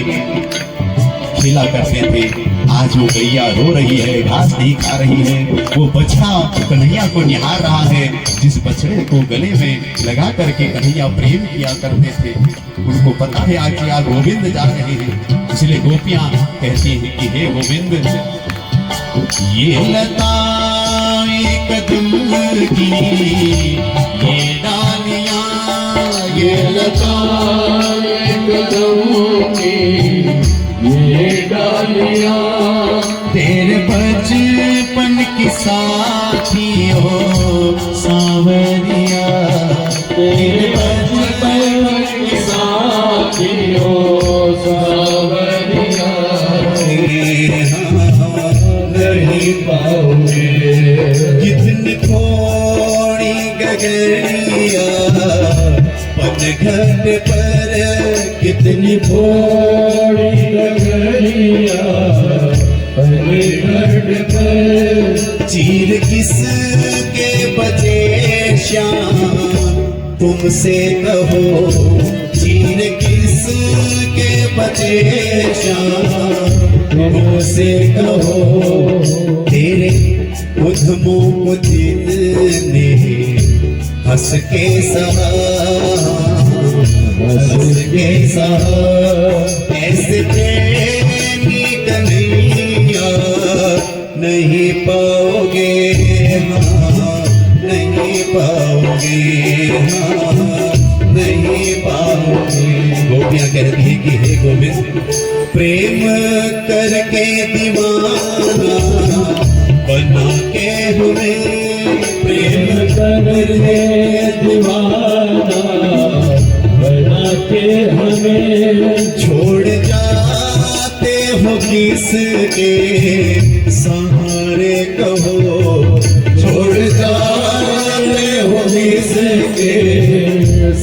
खेला करते थे। आज वो गैया रो रही है, घास नहीं खा रही है, वो बछड़ा कन्हैया को निहार रहा है, जिस बछड़े को गले में लगा करके कन्हैया प्रेम किया करते थे। उनको पता है आज कि गोविंद जा रहे हैं, इसलिए गोपियां कहती हैं कि हे गोविंद, ये लताएं कदम की, ये डालियां, ये लताएं कदम की, ये डालियां तेरे बचपन की साथी हो सांवरिया, तेरे बचपन की साथी हो सांवरिया। नहीं पाओगे कितनी थोड़ी गगरिया, पनघट पर कितनी थोड़ी गगरिया, पनघट पर चीर किसके बजे श्याम, तुमसे कहो चीर किसके बजे श्याम, तुमसे कहो तेरे उधमों दिन ने हंस के सहा, हंस के सहा, ऐसे प्रेमी कन्हैया नहीं पाओगे, हाँ नहीं पाओगे, हाँ नहीं पाओगे। गोपियां कहती हैं कि हे गोविंद, प्रेम करके दीवाना बना के हमें, प्रेम करके दीवाना बना के हमें छोड़ जाते हो किसके सहारे कहो, छोड़ जाते हो किसके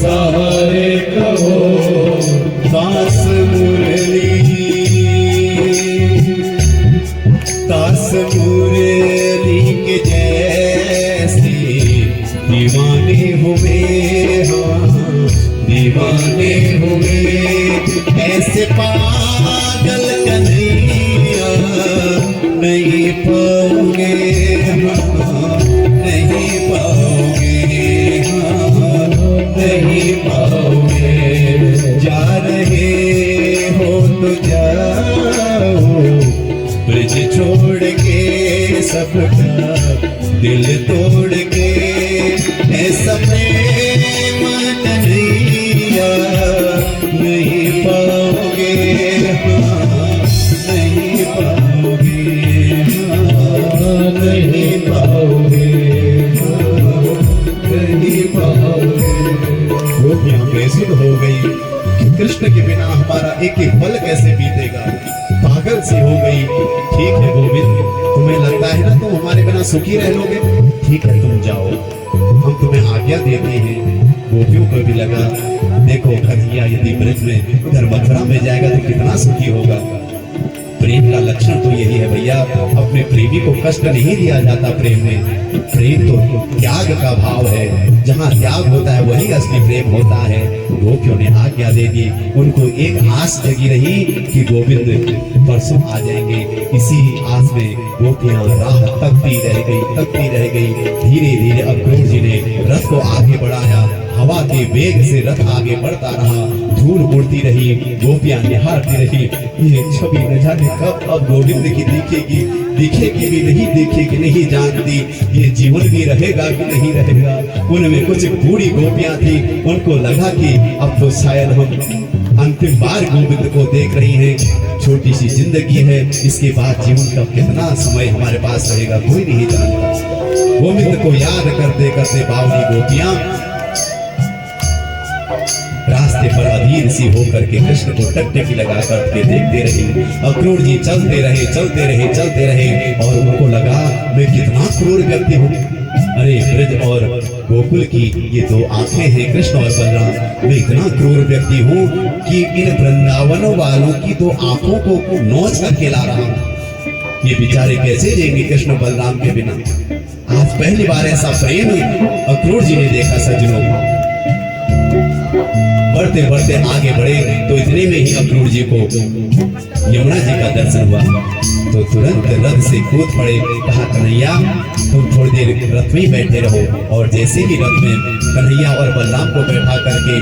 सहारे कहो। दास मुरली, दास मुरली के जैसे दीवाने हुए दीवाने हुए ऐसे पागल कन्हैया नहीं पाओगे, नहीं पाओगे, नहीं पाओगे। जा रहे हो तो जाओ ब्रिज छोड़ के सबका दिल तोड़ के, ऐसा प्रेम कन्हैया नहीं पाओगे, नहीं पाओगे, नहीं पाओगे, नहीं पाओगे। गोपियां बेसुध हो गई कि कृष्ण के बिना हमारा एक एक पल कैसे बीतेगा, पागल सी हो गई। ठीक है गोविंद, तुम्हें लगता है ना तुम हमारे बिना सुखी रह लोगे, ठीक है तुम जाओ, हम तुम्हें आज्ञा देते हैं। गोपियों को भी लगा देखो कन्हैया यदि ब्रज में उधर मथुरा में जाएगा तो कितना सुखी होगा। प्रेम का लक्षण तो यही है भैया, अपने प्रेमी को कष्ट नहीं दिया जाता प्रेम में। प्रेम तो त्याग का भाव है, जहाँ त्याग होता है वही असली प्रेम होता है। गोपियों ने आज्ञा दे दी, उनको एक आस जगी रही कि गोविंद परसों आ जाएंगे। इसी आस में गोपियां राह तकती रह गई, तकती रह गई। धीरे धीरे अक्रूर जी ने रथ को आगे बढ़ाया, हवा के वेग से रथ आगे बढ़ता रहा। धूल उड़ती रही, गोपियां निहारती रही। ये छवि न जाने कब अब गोविंद की दिखेगी, दिखेगी भी नहीं, दिखेगी नहीं जानती। ये जीवन भी रहेगा कि नहीं रहेगा। उनमें कुछ बूढ़ी गोपियां थी, उनको लगा कि अब तो शायद हम अंतिम बार गोविंद को देख रही हैं। छोटी सी जिंदगी है, इसके बाद जीवन का कितना समय हमारे पास रहेगा कोई नहीं जानता। गोविंद को याद करते करते बावली गोपियां रास्ते पर अधीर सी होकर के कृष्ण को टकटकी लगा करके देखते रहे। अक्रूर जी चलते रहे, चलते रहे, चलते रहे और उनको लगा मैं कितना क्रूर व्यक्ति हूँ। अरे ब्रज और गोकुल की ये दो आंखें हैं कृष्ण और बलराम, मैं इतना क्रूर व्यक्ति हूँ कि इन वृंदावनों वालों की दो आंखों को नोच करके ला रहा हूँ। ये बेचारे कैसे जाएंगे कृष्ण बलराम के बिना। आज पहली बार ऐसा प्रेम अक्रूर जी ने देखा सज्जनों। बढ़ते बढ़ते आगे बढ़े तो इतने में ही अक्रूर जी को यमुना जी का दर्शन हुआ, तो तुरंत रथ से कूद पड़े। कहा कन्हैया तुम थोड़ी देर रथ में बैठे रहो। और जैसे ही रथ में कन्हैया और बलराम को बैठा करके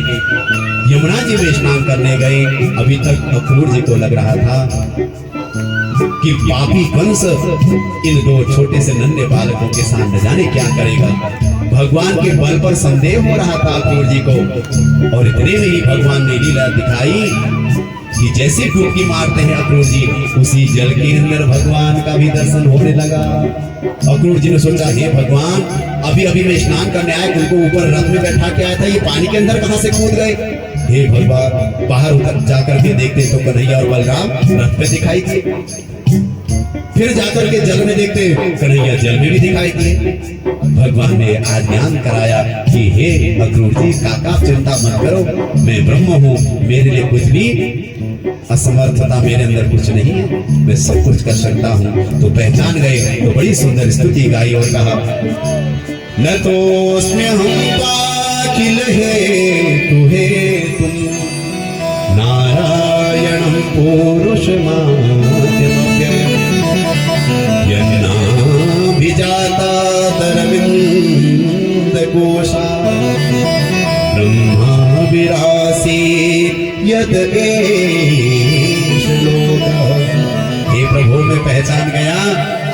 यमुना जी में स्नान करने गए, अभी तक अक्रूर जी को लग रहा था कि पापी कंस इन दो छोटे से नन्हे बालकों के साथ न जाने क्या करेगा। भगवान के बल पर संदेह हो रहा था अक्रूर जी को। और इतने में ही भगवान ने लीला दिखाई कि जैसे डुबकी मारते हैं अक्रूर जी, उसी जल के अंदर भगवान का भी दर्शन होने लगा। अक्रूर जी ने सोचा हे भगवान, अभी अभी मैं स्नान करने आया, उनको ऊपर रथ में बैठा के आया था, ये पानी के अंदर कहां से कूद गए। हे भगवान, बाहर उतर जाकर के देखते तो कन्हैया और बलराम रथ पे दिखाई दिए। फिर जाकर के जल में देखते कन्हैया जल में भी दिखाई दिए। भगवान ने आज ज्ञान कराया कि हे अक्रूर जी काका चिंता मत करो, मैं ब्रह्म हूँ, मेरे लिए कुछ भी असमर्थता मेरे अंदर कुछ नहीं है, मैं सब कुछ कर सकता हूँ। तो पहचान गए तो बड़ी सुंदर स्तुति गाई और कहा न तो उसमें हम पाकिल है तुहे तुम नारायणं पुरुषमाद्यमव्ययनाभिजाता तरविंद कोशा ब्रह्मा विरासी यद एष लोका। हे प्रभु मैं पहचान गया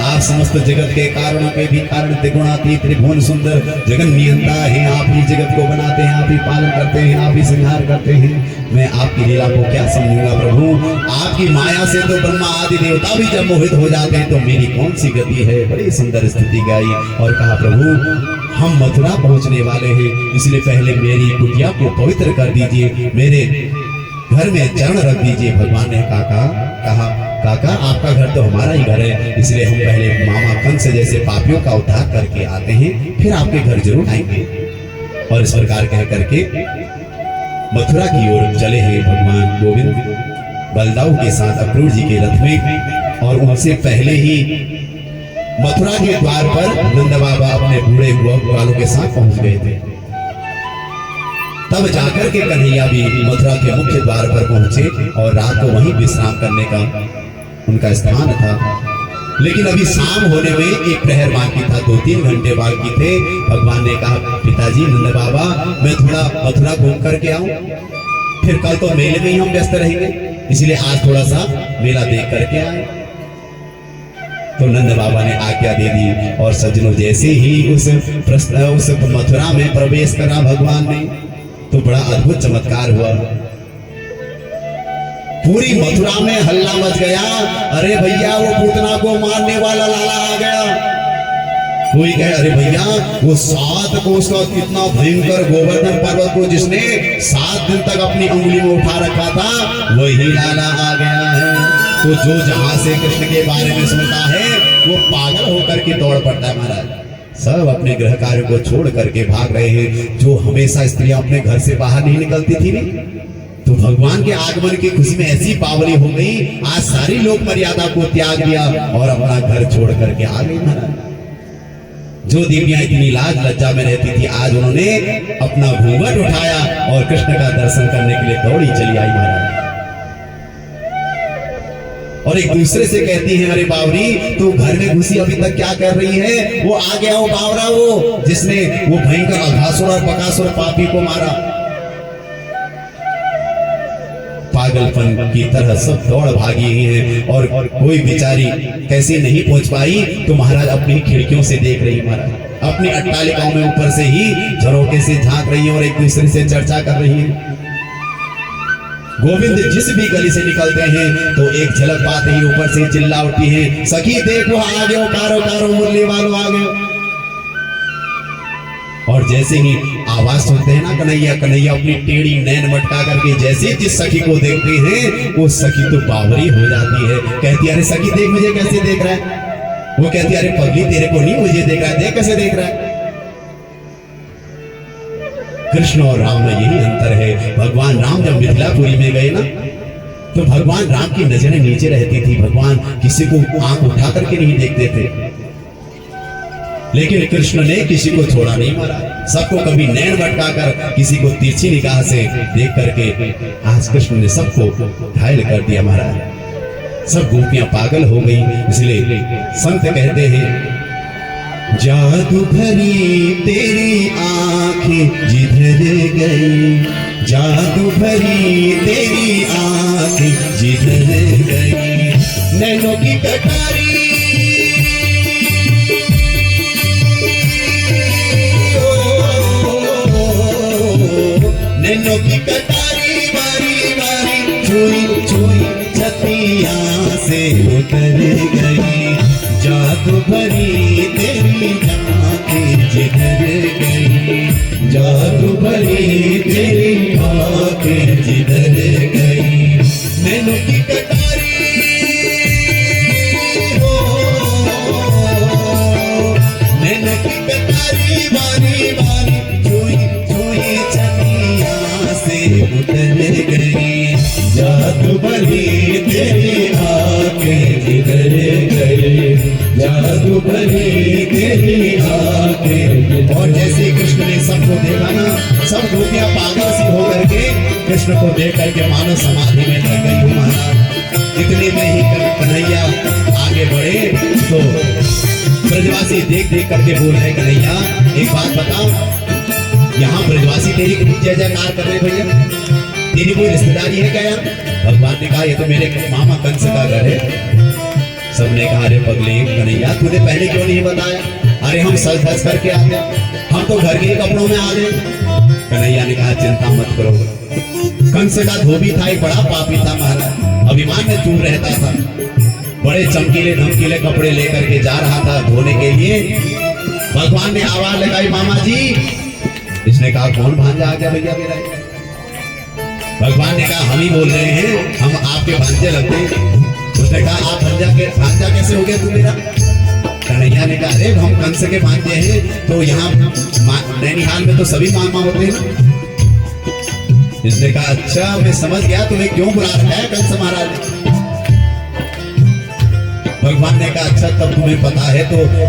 आप समस्त जगत के कारणों के भी कारण त्रिगुणातीत त्रिभुवन सुंदर जगन नियंता है। आप ही जगत को बनाते हैं, आप ही पालन करते हैं, आप ही संहार करते हैं। मैं आपकी लीला को क्या समझूंगा प्रभु। आपकी माया से तो ब्रह्मा आदि देवता भी जब मोहित हो जाते हैं तो मेरी कौन सी गति है। बड़ी सुंदर स्तुति गाई और कहा प्रभु हम मथुरा पहुंचने वाले हैं, इसलिए पहले मेरी कुटिया को पवित्र कर दीजिए, मेरे घर में चरण रख दीजिए। भगवान ने कहा काका आपका घर तो हमारा ही घर है, इसलिए हम पहले मामा कंस जैसे पापियों का उद्धार करके आते हैं, फिर आपके घर जरूर आएंगे। और इस प्रकार कह करके मथुरा की ओर चले हैं भगवान गोविंद बलदाऊ के साथ अक्रूर जी के रथ में। और उनसे पहले ही मथुरा के द्वार पर नंद बाबा अपने बूढ़े वालों के साथ पहुंच गए थे। तब जाकर के कन्हैया भी मथुरा के मुख्य द्वार पर पहुंचे और रात को वहीं विश्राम करने का उनका स्थान था। लेकिन अभी शाम होने में एक प्रहर बाकी था, 2-3 घंटे बाकी थे। भगवान ने कहा, पिताजी नंद बाबा, मैं थोड़ा मथुरा घूम करके आऊं, फिर कल तो मेले में ही हम व्यस्त रहेंगे, इसलिए आज थोड़ा सा मेला देख करके आए। तो नंद बाबा ने आज्ञा दे दी और सज्जनों जैसे ही उस मथुरा में प्रवेश करा भगवान ने, तो बड़ा अद्भुत चमत्कार हुआ। पूरी मथुरा में हल्ला मच गया, अरे भैया वो पूतना को मारने वाला लाला आ गया। कोई कहे, अरे भैया वो 7 कोस का कितना भयंकर गोवर्धन पर्वत को जिसने 7 दिन तक अपनी उंगली में उठा रखा था, वही लाला आ गया है। तो जो जहां से कृष्ण के बारे में सुनता है वो पागल होकर के दौड़ पड़ता है महाराज। सब अपने गृह कार्य को छोड़ करके भाग रहे हैं। जो हमेशा स्त्रियां अपने घर से बाहर नहीं निकलती थी नहीं, तो भगवान के आगमन की खुशी में ऐसी पावली हो गई, आज सारी लोक मर्यादा को त्याग दिया और अपना घर छोड़ करके आ गई महाराज। जो देवियां इतनी लाज लज्जा में रहती थी, आज उन्होंने अपना घूंघट उठाया और कृष्ण का दर्शन करने के लिए दौड़ी चली आई महाराज। और एक दूसरे से कहती है, अरे बावरी तू घर में घुसी अभी तक क्या कर रही है? वो आ गया वो बावरा, वो जिसने वो भयंकर अघासुर और बकासुर पापी को मारा। पागलपन की तरह सब दौड़ भागी हैं और कोई बेचारी कैसे नहीं पहुंच पाई, तो महाराज अपनी खिड़कियों से देख रही, महाराज अपनी अट्टालिकाओं में ऊपर से ही झरोके से झांक रही है और एक दूसरे से चर्चा कर रही है। गोविंद जिस भी गली से निकलते हैं तो एक झलक पाते ही ऊपर से चिल्ला उठती है, सखी देखो आ गए, कारो कारो मुरली वालों आ गए। और जैसे ही आवाज सुनते हैं ना कन्हैया, कन्हैया अपनी टेढ़ी नैन मटका करके जैसे जिस सखी को देखते हैं वो सखी तो बावरी हो जाती है। कहती है, अरे सखी देख मुझे कैसे देख रहा है। वो कहती है, अरे पगली तेरे को नहीं मुझे देख रहा है, देख कैसे देख रहा है। कृष्ण और राम में यही अंतर है। भगवान राम जब मिथिलापुरी में गए ना, तो भगवान राम की नजरें नीचे रहती थी। भगवान किसी को आंख उठा करके नहीं देखते थे, लेकिन कृष्ण ने किसी को छोड़ा नहीं मारा। सबको कभी नैन भटका कर किसी को तिरछी निगाह से देख करके आज कृष्ण ने सबको घायल कर दिया महाराज। सब गोपियां पागल हो गई। इसलिए संत कहते हैं, जादू भरी तेरी आंखें जिधर गई, जादू भरी तेरी आंखें जिधर गई, नैनों की कटारी नैनों की कटारी बारी बारी छुई छुई छतिया से उतर गई, जादू भरी तेरी आंखें जिधर गई, जादू भरी तेरी आंखें जिधर गई, नैनों की कटारी हो, नैनों की कटारी बारी बारी छुई छुई छतिया से उतर गई, जादू भरी तेरी आंखें जिधर गई, जादू भरी तेरी आंखें। और जैसे कृष्ण ने सबको देखा ना, सब गोपियां पागल सी होकर के कृष्ण को देख करके मानो समाधि में लग गई महाराज। इतने में ही कन्हैया आगे बढ़े तो ब्रजवासी देख देख करके बोल रहे, कन्हैया एक बात बताओ, यहाँ ब्रजवासी तेरी जय जयकार कर रहे भैया, तेरी कोई रिश्तेदारी है क्या यार? भगवान ने कहा, ये तो मेरे मामा कंस का घर है। सबने कहा, अरे पगले कन्हैया तूने पहले क्यों नहीं बताया? अरे हम सज धज करके आ गए, हम तो घर के ही कपड़ों में आ गए। कन्हैया ने कहा, चिंता मत करो, कंस का धोबी था, एक बड़ा पापी था महाराज, अभिमान में चूर रहता था, बड़े चमकीले धमकीले कपड़े लेकर के जा रहा था धोने के लिए। भगवान ने आवाज लगाई, मामा जी। इसने कहा, कौन भांजा आ गया भैया मेरा? भगवान ने कहा, हम ही बोल रहे हैं, हम आपके भांजे लगते हैं। उसने कहा, आप भांजा कैसे हो गया तू मेरा? कन्हैया ने कहा, अरे हम कंस के भांजे हैं, तो यहाँ नैनीहाल में तो सभी मामा होते हैं ना। इसने कहा, अच्छा मैं समझ गया, तुम्हें क्यों बुला रखा है कंस महाराज। भगवान ने कहा अच्छा तब तुम्हें पता है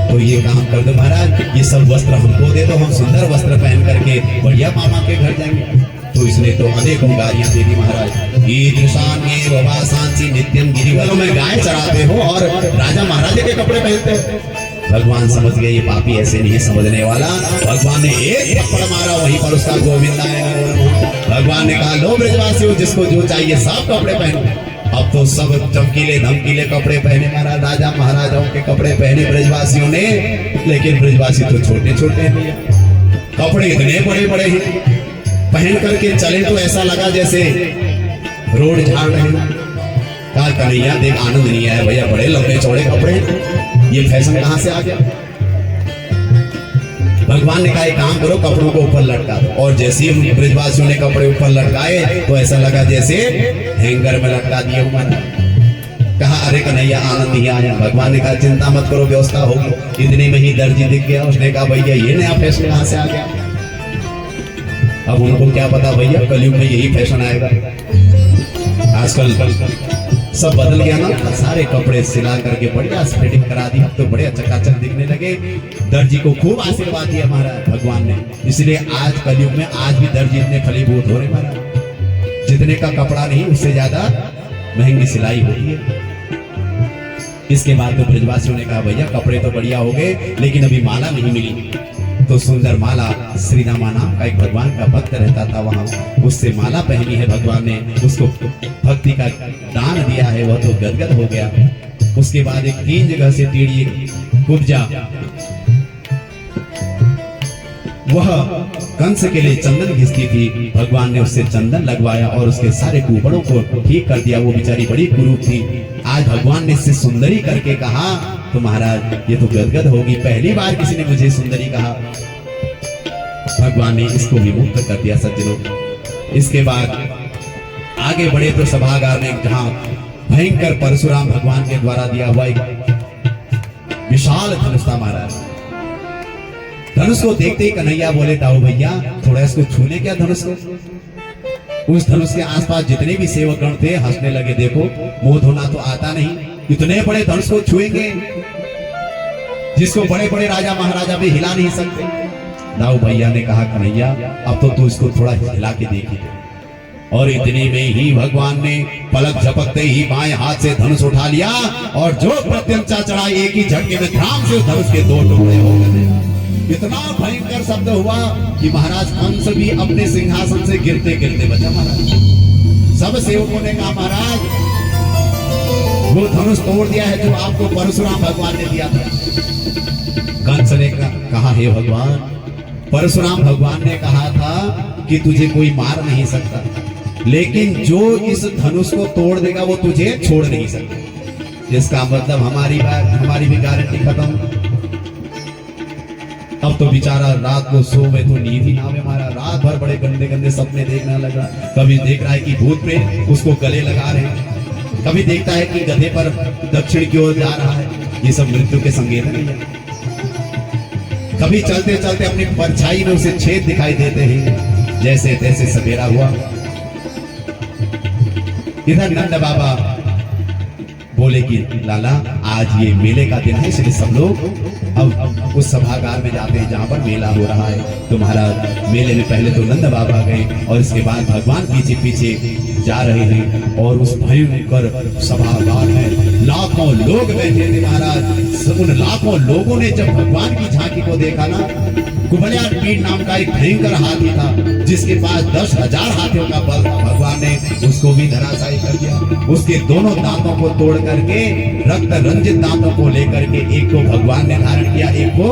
तो ये काम कर दो महाराज, ये सब वस्त्र हमको दे दो, हम सुंदर वस्त्र पहन करके बढ़िया मामा के घर जाएंगे। तो इसने तो अनेकों गालियां दे दी महाराज। ईदृशान्ये ववासांसि नित्यं गिरिवनों में गाय चराते हो और राजा महाराजा के कपड़े पहनते हो। भगवान समझ गए ये पापी ऐसे नहीं समझने वाला। भगवान ने एक थप्पड़ मारा, वहीं पर उसका गोविंदाय नमो नमः। भगवान ने कहा लो ब्रजवासियों जिसको जो चाहिए सब कपड़े पहनो। अब तो सब चमकीले धमकीले कपड़े पहने महाराज, राजा महाराजाओं के कपड़े पहने ब्रजवासियों ने। लेकिन ब्रजवासी तो छोटे छोटे हैं भैया, कपड़े इतने बड़े बड़े हैं, पहन करके चले तो ऐसा लगा जैसे रोड झाड़ रहे हैं। कहा कन्हैया देख आनंद नहीं आया भैया, बड़े लंबे चौड़े कपड़े, ये फैशन कहां से आ गया। भगवान ने कहा एक काम करो कपड़ों को ऊपर लटका दो। और जैसे ही ब्रजवासियों ने कपड़े ऊपर लटकाए तो ऐसा लगा जैसे हैंगर में लटका दिए हुए। कहा अरे कन्हैया आनंद नहीं आया। भगवान ने कहा चिंता मत करो व्यवस्था होगी। इतने में ही दर्जी दिख गया, उसने कहा भैया ये नया फैशन कहां से आ गया। अब उनको क्या पता भैया कलयुग में यही फैशन आएगा। आजकल सब बदल गया ना, सारे कपड़े सिला करके बढ़िया फिटिंग करा दी, अब तो बढ़िया चकाचक दिखने लगे। दर्जी को खूब आशीर्वाद दिया महाराज भगवान ने। इसलिए आज कलयुग में आज भी दर्जी इतने फलीभूत हो रहे महाराज, जितने का कपड़ा नहीं उससे ज्यादा महंगी सिलाई होती है। इसके बाद तो ब्रजवासियों ने कहा भैया कपड़े तो बढ़िया हो गए लेकिन अभी माला नहीं मिली। तो सुंदर माला श्री रामा नाम का एक भगवान का भक्त रहता था वहां, उससे माला पहनी है भगवान ने, उसको भक्ति का दान दिया है, वह तो गदगद हो गया। उसके बाद एक 3 जगह से टीड़ी कुब्जा, वह कंस के लिए चंदन घिसती थी, भगवान ने उससे चंदन लगवाया और उसके सारे कुबड़ों को ठीक कर दिया। वो बेचारी बड़ी कुरूप थी। आज भगवान ने इससे सुंदरी करके कहा तो महाराज ये तो गदगद होगी, पहली बार किसी ने मुझे सुंदरी कहा। भगवान ने इसको विमुक्त कर दिया सज्जनों। इसके बाद आगे बढ़े तो सभागार में जहां भयंकर परशुराम भगवान के द्वारा दिया हुआ एक विशाल धनुष था महाराज। धनुष को देखते ही कन्हैया बोले ताऊ भैया थोड़ा इसको छूने क्या धनुष को। उस धनुष के आसपास जितने भी सेवकगण थे हंसने लगे, देखो मुंह धोना तो आता नहीं, इतने बड़े धनुष को छुएंगे जिसको बड़े बड़े राजा महाराजा भी हिला नहीं सकते। दाऊ भैया ने कहा कन्हैया अब तो तू इसको थोड़ा हिला के देखी। और इतने में ही भगवान ने पलक झपकते ही बाएं हाथ से धनुष उठा लिया और जो प्रत्यंचा चढ़ा एक ही झटके में धड़ाम से उस धनुष के 2 टुकड़े हो गए। इतना भयंकर शब्द हुआ कि महाराज कंस भी अपने सिंहासन से गिरते गिरते बचा महाराज। सब सेवकों ने कहा महाराज वो धनुष तोड़ दिया है जो आपको परशुराम भगवान ने दिया था। कंस ने कहा हे भगवान, परशुराम भगवान ने कहा था कि तुझे कोई मार नहीं सकता, लेकिन जो इस धनुष को तोड़ देगा वो तुझे छोड़ नहीं सकता। इसका मतलब हमारी भी गारंटी खत्म। अब तो बेचारा रात को सो में तो नींद ही ना आवे हमारा, रात भर बड़े गंदे गंदे सपने देखने लगा। कभी देख रहा है कि भूत प्रेत उसको गले लगा रहे हैं, कभी देखता है कि गधे पर दक्षिण की ओर जा रहा है। ये सब मृत्यु के संकेत नहीं है। कभी चलते चलते अपनी परछाई में उसे छेद दिखाई देते हैं। जैसे तैसे सवेरा हुआ। इधर नंद बाबा बोले कि लाला आज ये मेले का दिन है, इसलिए सब लोग अब उस सभागार में जाते हैं जहां पर मेला हो रहा है। तो महाराज मेले में पहले तो नंद बाबा गए और इसके बाद भगवान पीछे पीछे जा रहे हैं और उस भयंकर सभागार में लाखों लोग बैठे थे महाराज। उन लाखों लोगों ने जब भगवान की झांकी को देखा ना, कुबलिया पीठ नाम का एक भयंकर हाथी था जिसके पास 10,000 हाथियों का बल था। भगवान ने उसको भी धराशायी कर दिया। उसके दोनों दांतों को तोड़ करके रक्त रंजित दांतों को लेकर के एक को भगवान ने धारण किया, एक को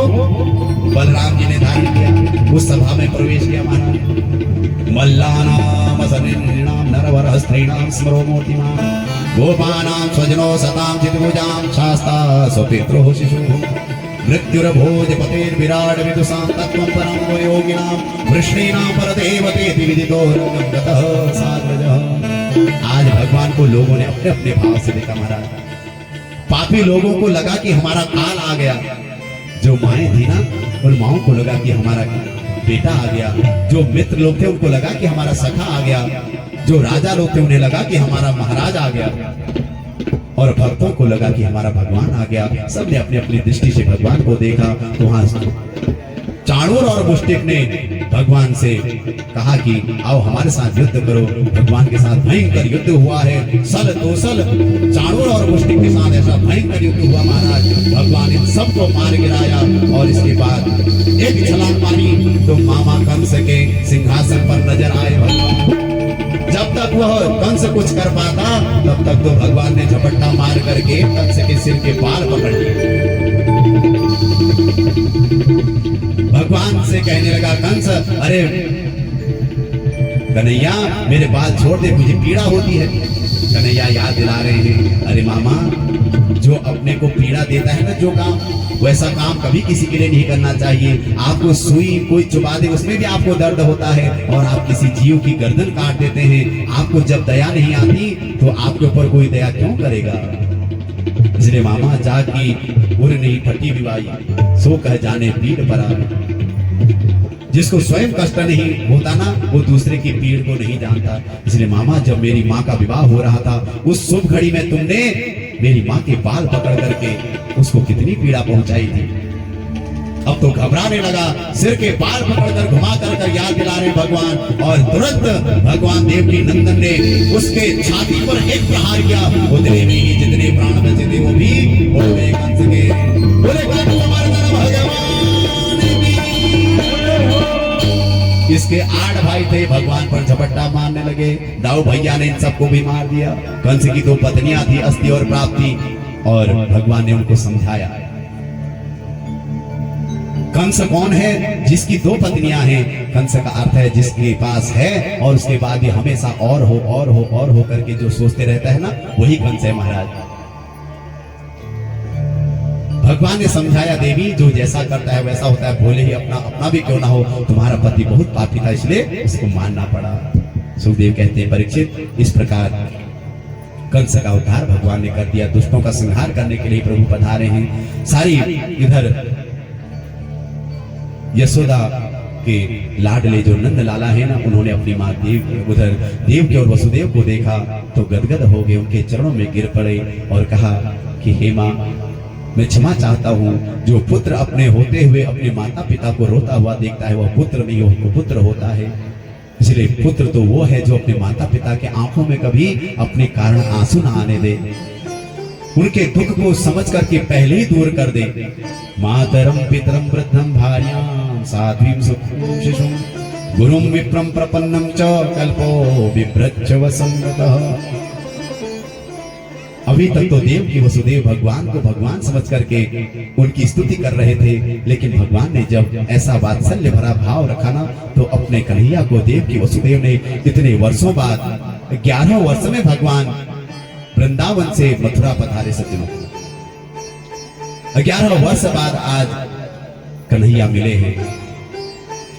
बलराम जी ने धारण किया। उस सभा में प्रवेश किया महाराज। मल्लानाम असनिर्णाम नरवर स्त्रीणाम स्मरो मूर्तिमान गोपानाम स्वजनो सताम चितभुजाम शास्ता स्वपित्रो शिशु मृत्युर्भोज पतेर विराट विदुषां तत्त्वं परं वो योगिनां वृष्णीनां परदेवतेति विदितो रंगं गतः साग्रजः। आज भगवान को लोगों ने अपने अपने भाव से देखा महाराज। पापी लोगों को लगा कि हमारा काल आ गया। जो माएं थी ना उन माओं को लगा कि हमारा बेटा आ गया। जो मित्र लोग थे उनको लगा कि हमारा सखा आ गया। जो राजा लोग थे उन्हें लगा कि हमारा महाराज आ गया। और भक्तों को लगा कि हमारा भगवान आ गया। सबने अपनी अपनी दृष्टि से भगवान को देखा तो वहां चाणूर और मुष्टिक ने भगवान से कहा कि आओ हमारे साथ युद्ध करो। भगवान के साथ भयंकर युद्ध हुआ है, सल दो सल चाणूर और मुष्टिक के साथ ऐसा भयंकर युद्ध हुआ महाराज। भगवान इन सबको मार गिराया और इसके बाद एक छलांग मारी तो मामा कंस के सिंहासन पर नजर आए भगवान। जब तक वह कंस कुछ कर पाता तब तक तो भगवान ने झपट्टा मार करके कंस के सिर के बाल पकड़ लिए। भगवान से कहने लगा कंस, अरे कन्हैया मेरे बाल छोड़ दे, मुझे पीड़ा होती है। कन्हैया याद दिला रहे हैं, अरे मामा जो अपने को पीड़ा देता है ना जो काम, वैसा काम कभी किसी के लिए नहीं करना चाहिए। आपको सुई कोई चुबा दे उसमें भी आपको दर्द होता है और आप किसी जीव की गर्दन काट देते हैं। आपको जब दया नहीं आती तो आपके ऊपर कोई दया क्यों करेगा। इसलिए मामा जागी उर नहीं फटी विवाई, सो कह जाने पीड़ पर। जिसको स्वयं कष्ट नहीं होता ना वो दूसरे की पीड़ को नहीं जानता। इसलिए मामा जब मेरी माँ का विवाह हो रहा था उस शुभ घड़ी में तुमने मेरी माँ के बाल पकड़ करके उसको कितनी पीड़ा पहुंचाई थी। अब तो घबराने लगा, सिर के बाल पकड़कर घुमा कर याद दिला रहे भगवान। और तुरंत भगवान देव की नंदन ने उसके छाती पर एक प्रहार किया। उतने भी जितने प्राण बचे थे वो भी बोले कंस के, बोले भगवान। इसके 8 भाई थे, भगवान पर झपट्टा मारने लगे। दाऊ भैया ने इन सबको भी मार दिया। कंस की 2 पत्नियां थी, अस्ति और प्राप्ति, और भगवान ने उनको समझाया। कंस कौन है? जिसकी 2 पत्नियां हैं। कंस का अर्थ है जिसके पास है और उसके बाद भी हमेशा और हो करके जो सोचते रहता है ना, वही कंस है महाराज। भगवान ने समझाया, देवी जो जैसा करता है वैसा होता है, भोले ही अपना भी क्यों ना हो। तुम्हारा पति बहुत पापी था इसलिए उसको मानना पड़ा। सुखदेव कहते हैं, परीक्षित इस प्रकार कंस का उद्धार भगवान ने कर दिया। दुष्टों का संहार करने के लिए प्रभु पधारे हैं। सारी इधर यशोदा के लाडले जो नंद लाला है ना, उन्होंने अपनी माँ उधर देवकी और वसुदेव को देखा तो गदगद हो गए, उनके चरणों में गिर पड़े और कहा कि हे माँ मैं क्षमा चाहता हूँ। जो पुत्र अपने होते हुए अपने माता पिता को रोता हुआ देखता है वह पुत्र नहीं, वो पुत्र होता है। इसलिए पुत्र तो वो है जो अपने माता पिता के आंखों में कभी अपने कारण आंसू ना आने दे, उनके दुख को समझ करके पहले ही दूर कर दे। मातरम पितरम वृद्धम भार्यां साध्वीं सुखं शिशुं गुरुं विप्रं प्रपन्नं च कल्पो बिभ्रच्छ वसंगतः। अभी तक तो देव की वसुदेव भगवान को भगवान समझ करके उनकी स्तुति कर रहे थे, लेकिन भगवान ने जब ऐसा वात्सल्य भरा भाव रखा ना तो अपने कन्हैया को देव की वसुदेव ने इतने वर्षों बाद 11 वर्ष में भगवान वृंदावन से मथुरा पधारे। सज्जनों 11 वर्ष बाद आज कन्हैया मिले हैं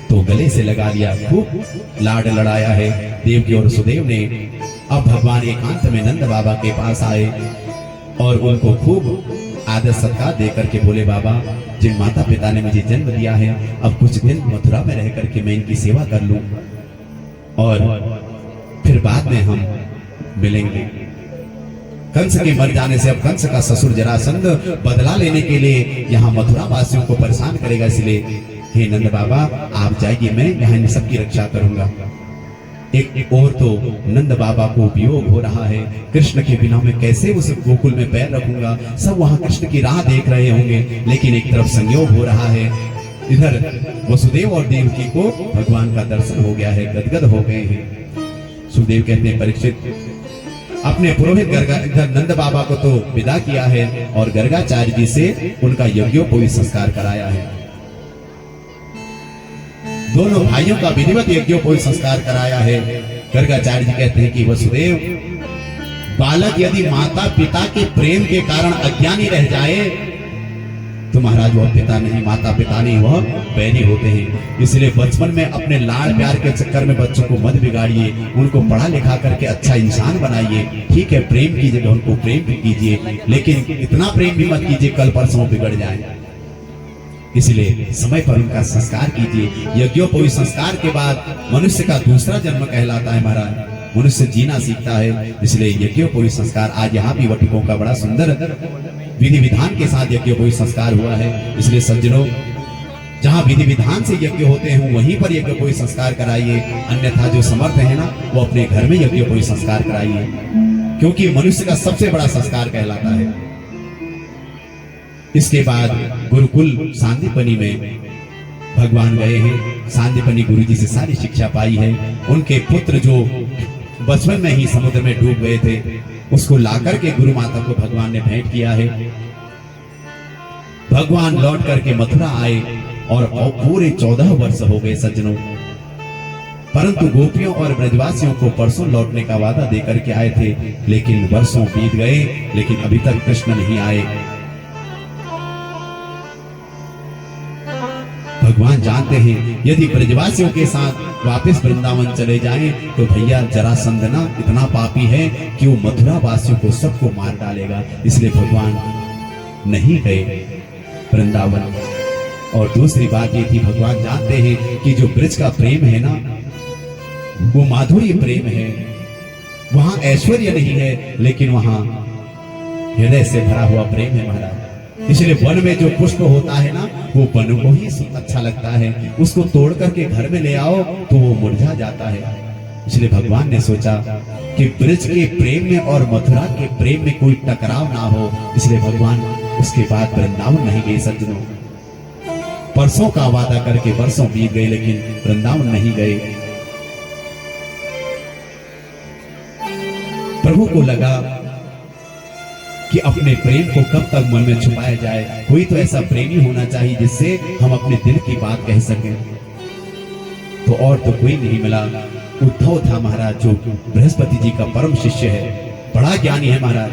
तो गले से लगा लिया, खूब लाड लड़ाया है देवकी और वसुदेव ने। अब भगवान एकांत में नंद बाबा के पास आए और उनको खूब आदर सत्कार देकर के बोले, बाबा जिन माता पिता ने मुझे जन्म दिया है अब कुछ दिन मथुरा में रह करके मैं इनकी सेवा कर लूं और फिर बाद में हम मिलेंगे। कंस के मर जाने से अब कंस का ससुर जरासंध बदला लेने के लिए यहाँ मथुरा वासियों को परेशान करेगा, इसलिए हे नंद बाबा आप जाइए, मैं यहाँ इन सबकी रक्षा करूंगा। एक और तो नंद बाबा को वियोग हो रहा है, कृष्ण के बिना मैं कैसे उस गोकुल में पैर रखूंगा। सब वहां कृष्ण की राह देख रहे होंगे, लेकिन एक तरफ संयोग हो रहा है, इधर वसुदेव और देवकी को भगवान का दर्शन हो गया है, गदगद हो गए हैं। सुखदेव कहते हैं, परीक्षित अपने पुरोहित इधर नंद बाबा को तो विदा किया है और गर्गाचार्य जी से उनका यज्ञोपवीत संस्कार कराया है। दोनों भाइयों का विधिवत यज्ञोपवीत संस्कार कराया है। गर्गाचार्य जी कहते हैं कि वसुदेव बालक यदि माता पिता के प्रेम के कारण अज्ञानी रह जाए तो महाराज वह पिता नहीं, माता पिता नहीं, वह बैरी होते हैं। इसलिए बचपन में अपने लाड़ प्यार के चक्कर में बच्चों को मत बिगाड़िए, उनको पढ़ा लिखा करके अच्छा इंसान बनाइए। ठीक है प्रेम की जगह उनको प्रेम भी कीजिए, लेकिन इतना प्रेम भी मत कीजिए कल परसों बिगड़ जाए। इसलिए समय पर उनका संस्कार कीजिए। यज्ञोपवीत संस्कार के बाद मनुष्य का दूसरा जन्म कहलाता है महाराज। मनुष्य जीना सीखता है। इसलिए यज्ञोपवीत संस्कार आज यहाँ भी वटुकों का बड़ा सुंदर विधि विधान के साथ यज्ञोपवीत संस्कार हुआ है। इसलिए सज्जनों, जहाँ विधि विधान से यज्ञ होते हैं वहीं पर यज्ञोपवीत संस्कार कराइए, अन्यथा जो समर्थ है ना वो अपने घर में यज्ञोपवीत संस्कार कराइए, क्योंकि मनुष्य का सबसे बड़ा संस्कार कहलाता है। इसके बाद गुरुकुल सांदीपनी में भगवान गए हैं। सांदीपनी गुरुजी से सारी शिक्षा पाई है। उनके पुत्र जो बचपन में ही समुद्र में डूब गए थे, उसको लाकर के गुरु माता को भगवान ने भेंट किया है। भगवान लौट करके मथुरा आए और पूरे 14 वर्ष हो गए सज्जनों, परंतु गोपियों और ब्रजवासियों को परसों लौटने का वादा देकर के आए थे, लेकिन वर्षों बीत गए, लेकिन अभी तक कृष्ण नहीं आए। भगवान जानते हैं यदि ब्रजवासियों के साथ वापस वृंदावन चले जाएं तो भैया जरासंध ना इतना पापी है कि वो मथुरा वासियों को सबको मार डालेगा। इसलिए भगवान नहीं गए वृंदावन। और दूसरी बात ये थी, भगवान जानते हैं कि जो ब्रज का प्रेम है ना वो माधुर्य प्रेम है। वहां ऐश्वर्य नहीं है, लेकिन वहां हृदय से भरा हुआ प्रेम है महाराज। इसलिए वन में जो पुष्प होता है ना वो वन को ही अच्छा लगता है, उसको तोड़ करके घर में ले आओ तो वो मुरझा जाता है। इसलिए भगवान ने सोचा कि ब्रज के प्रेम में और मथुरा के प्रेम में कोई टकराव ना हो, इसलिए भगवान उसके बाद वृंदावन नहीं गए सज्जनों। परसों का वादा करके वर्षों बीत गए, लेकिन वृंदावन नहीं गए। प्रभु को लगा कि अपने प्रेम को कब तक मन में छुपाया जाए, कोई तो ऐसा प्रेमी होना चाहिए जिससे हम अपने दिल की बात कह सकें। तो और तो कोई नहीं मिला। उद्धव था महाराज, जो बृहस्पति जी का परम शिष्य है, बड़ा ज्ञानी है महाराज,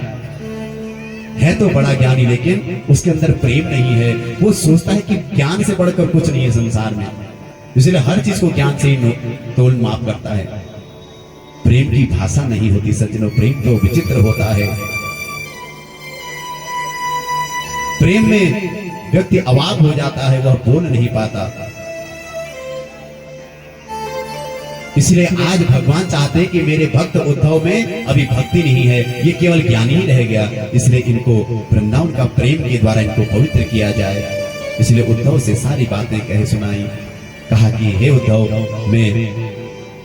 है तो बड़ा ज्ञानी, लेकिन उसके अंदर प्रेम नहीं है। वो सोचता है कि ज्ञान से बढ़कर कुछ नहीं है संसार में, इसलिए हर चीज को ज्ञान से ही तोल माप करता है। प्रेम की भाषा नहीं होती सज्जनों, प्रेम तो विचित्र होता है। प्रेम में व्यक्ति अवाक हो जाता है, वह बोल नहीं पाता। इसलिए आज भगवान चाहते हैं कि मेरे भक्त उद्धव में अभी भक्ति नहीं है, ये केवल ज्ञानी ही रह गया, इसलिए इनको वृंदावन का प्रेम के द्वारा इनको पवित्र किया जाए। इसलिए उद्धव से सारी बातें कह सुनाई। कहा कि हे उद्धव, मैं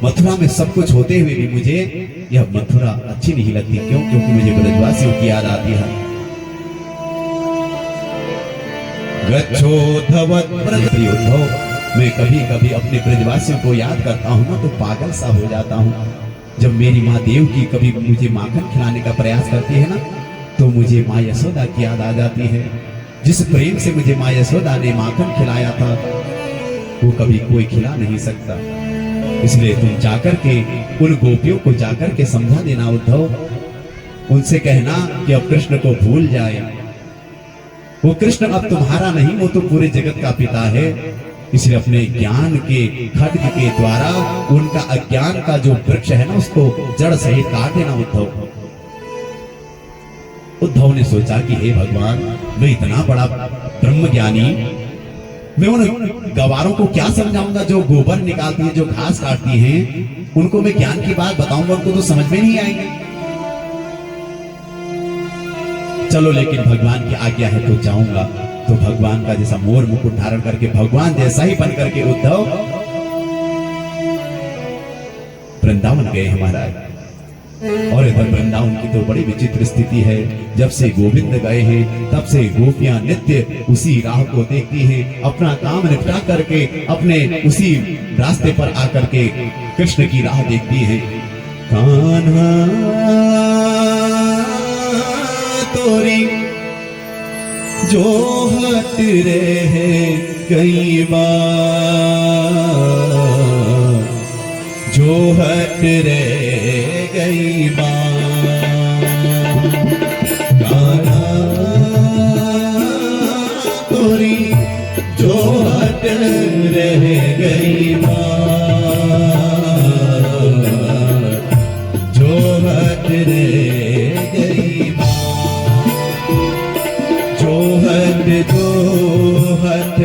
मथुरा में सब कुछ होते हुए भी मुझे यह मथुरा अच्छी नहीं लगती। क्यों? क्योंकि मुझे ब्रजवासियों की याद आती है। प्रिय उद्धव, मैं कभी कभी अपने ब्रजवासियों को याद करता हूँ ना तो पागल सा हो जाता हूँ। जब मेरी माँ देवकी कभी मुझे माखन खिलाने का प्रयास करती है ना तो मुझे माँ यशोदा की याद आ जाती है। जिस प्रेम से मुझे माँ यशोदा ने माखन खिलाया था वो कभी कोई खिला नहीं सकता। इसलिए तुम जाकर के उन गोपियों को जाकर के समझा देना उद्धव, उनसे कहना कि अब कृष्ण को भूल जाए। वो कृष्ण अब तुम्हारा नहीं, वो तो पूरे जगत का पिता है। इसलिए अपने ज्ञान के खड्ग के द्वारा उनका अज्ञान का जो वृक्ष है ना उसको जड़ सहित काट देना उद्धव। उद्धव ने सोचा कि हे भगवान, मैं इतना बड़ा ब्रह्म ज्ञानी, मैं उन गवारों को क्या समझाऊंगा जो गोबर निकालती है, जो घास काटती हैं, उनको मैं ज्ञान की बात बताऊंगा, उनको तो समझ में नहीं आएगी। चलो लेकिन भगवान की आज्ञा है तो जाऊंगा। तो भगवान का जैसा मोर मुकुट धारण करके भगवान जैसा ही बन करके उद्धव वृंदावन गए महाराज। और इधर वृंदावन की तो बड़ी विचित्र स्थिति है। जब से गोविंद गए हैं तब से गोपियां नित्य उसी राह को देखती हैं, अपना काम निपटा करके अपने उसी रास्ते पर आकर के कृष्ण की राह देखती हैं। कान्हा तोरी जो हट रहे कई बार, जो हट रहे कई बार, कान्हा तोरी जो हट रहे कई बार, जो हट रहे कई बार, जो हट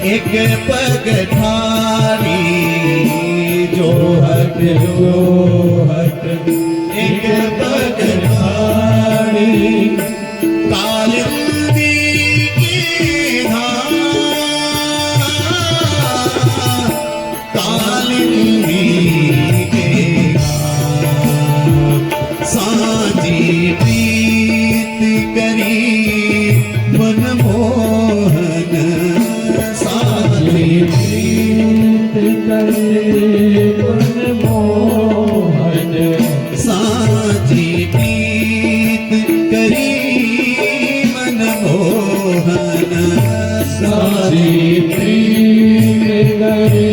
एक पग ठारी, जो हट एक बदलाड़ी कालिंदी की कालिंदी के साजी प्रीत करी मनमोहन साजी प्रीत करे मनमोहन साजी प्रीत करी मनमोहन साजी प्रीत करे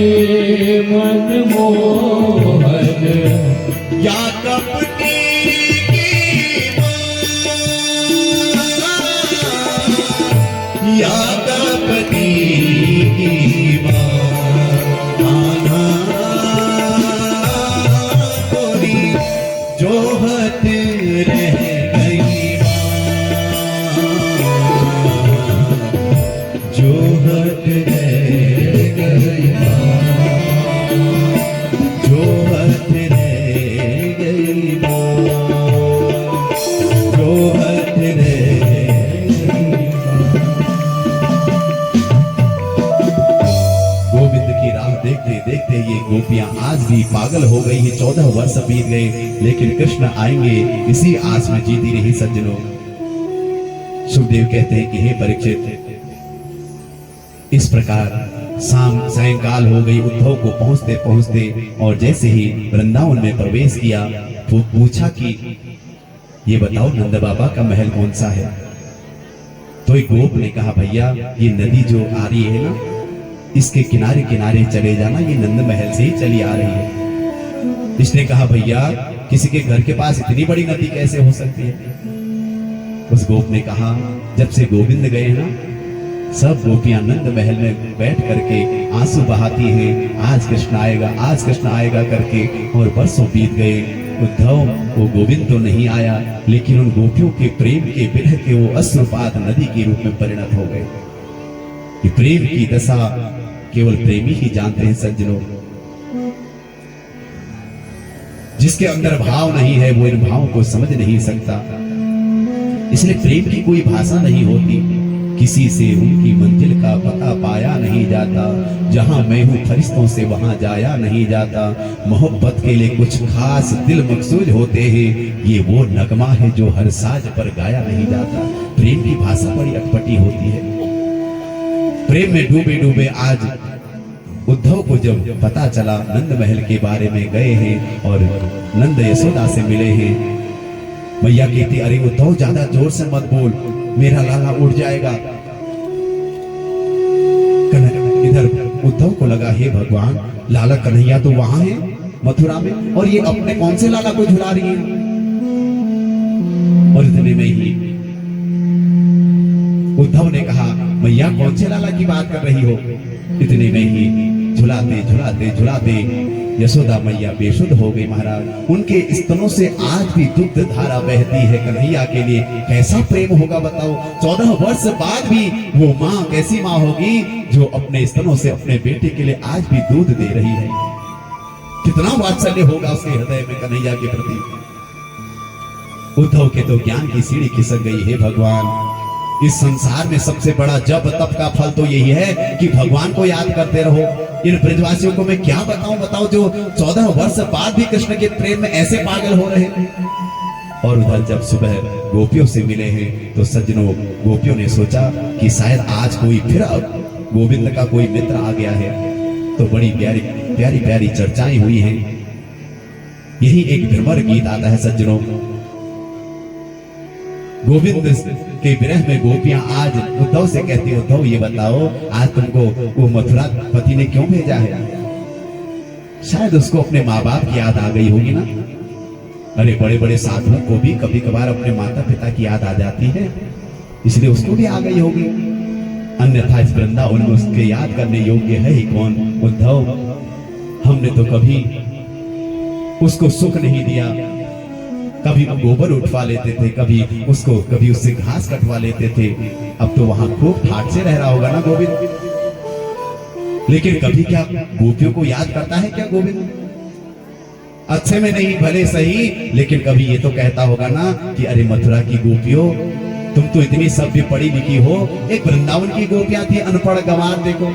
मनमोहन या कपटी की या कपटी की आना कोई जोहत रह गई जोहत रह गई जोहत रह गई जोहत रह गोविंद की राह देखते देखते ये गोपियां आज भी पागल हो गई है। 14 वर्ष बीत गए, लेकिन कृष्ण आएंगे इसी आस में जीती रही सज्जनों। सुखदेव कहते हैं कि हे परीक्षित, इस प्रकार शाम सायंकाल हो गई। उद्धव को पहुंचते पहुंचते और जैसे ही वृंदावन में प्रवेश किया तो पूछा कि ये बताओ नंद बाबा का महल कौन सा है। तो एक गोप ने कहा भैया ये नदी जो आ रही है ना, इसके किनारे किनारे चले जाना, ये नंद महल से ही चली आ रही है। इसने कहा भैया किसी के घर के पास इतनी बड़ी नदी कैसे हो सकती है। उस गोप ने कहा जब से गोविंद गए ना, सब गोपियां नंद महल में बैठ करके आंसू बहाती हैं, आज कृष्ण आएगा करके, और बरसों बीत गए। उद्धव वो गोविंद तो नहीं आया, लेकिन उन गोपियों के प्रेम के विरह के वो अश्रुपात नदी के रूप में परिणत हो गए। ये प्रेम की दशा केवल प्रेमी ही जानते हैं सज्जनों। जिसके अंदर भाव नहीं है वो इन भावों को समझ नहीं सकता। इसलिए प्रेम की कोई भाषा नहीं होती, किसी से उनकी मंजिल का पता पाया नहीं जाता। जहां मैं हूं फरिश्तों से वहां जाया नहीं जाता। मोहब्बत के लिए कुछ खास दिल मकसूद होते हैं, ये वो नगमा है जो हर साज पर गाया नहीं जाता। प्रेम की भाषा बड़ी अटपटी होती है। प्रेम में डूबे डूबे आज उद्धव को जब पता चला, नंद महल के बारे में गए हैं और नंद यशोदा से मिले हैं। मैया कहती अरे उद्धव ज्यादा जोर से मत बोल, मेरा लाला उड़ जाएगा। इधर उद्धव को लगा हे भगवान, लाला कन्हैया तो वहां है मथुरा में, और ये अपने कौन से लाला को झुला रही है। और इतने में ही उद्धव ने कहा मैया कौन से लाला की बात कर रही हो। इतने में ही झुलाते झुलाते झुलाते यशोदा मैया बेसुध हो गई महाराज। उनके स्तनों से आज भी दुग्ध धारा बहती है कन्हैया के लिए। कैसा प्रेम होगा बताओ। 14 वर्ष बाद भी वो माँ कैसी माँ होगी जो अपने स्तनों से अपने बेटे के लिए आज भी दूध दे रही है। कितना वात्सल्य होगा उसके हृदय में कन्हैया के प्रति। उद्धव के तो ज्ञान की सीढ़ी खिसक गई। है भगवान, इस संसार में सबसे बड़ा जप तप का फल तो यही है कि भगवान को याद करते रहो। इन ब्रजवासियों को मैं क्या बताऊं जो 14 वर्ष बाद भी कृष्ण के प्रेम में ऐसे पागल हो रहे हैं। और उधर जब सुबह गोपियों से मिले हैं तो सज्जनों गोपियों ने सोचा कि शायद आज कोई फिर गोविंद का कोई मित्र आ गया है। तो बड़ी प्यारी प्यारी प्यारी चर्चाएं हुई हैं। यही एक भ्रमर गीत आता है सज्जनों। गोविंद के विरह में गोपियां आज उद्धव से कहती उद्धव ये बताओ आज तुमको वो मथुरा पति ने क्यों भेजा है। शायद उसको अपने माँ बाप की याद आ गई होगी ना। अरे बड़े बड़े साधुओं को भी कभी कभार अपने माता पिता की याद आ जाती है, इसलिए उसको भी आ गई होगी। अन्यथा इस वृंदावन में उसके याद करने योग्य है ही कौन। उद्धव हमने तो कभी उसको सुख नहीं दिया। कभी गोबर उठवा लेते थे, कभी उससे घास कटवा लेते थे। अब तो वहां खूब ठाट से रह रहा होगा ना गोविंद। लेकिन कभी क्या गोपियों को याद करता है क्या गोविंद। अच्छे में नहीं भले सही, लेकिन कभी ये तो कहता होगा ना कि अरे मथुरा की गोपियों, तुम तो इतनी सभ्य पढ़ी लिखी हो, एक वृंदावन की गोपियां थी अनपढ़ गंवार, देखो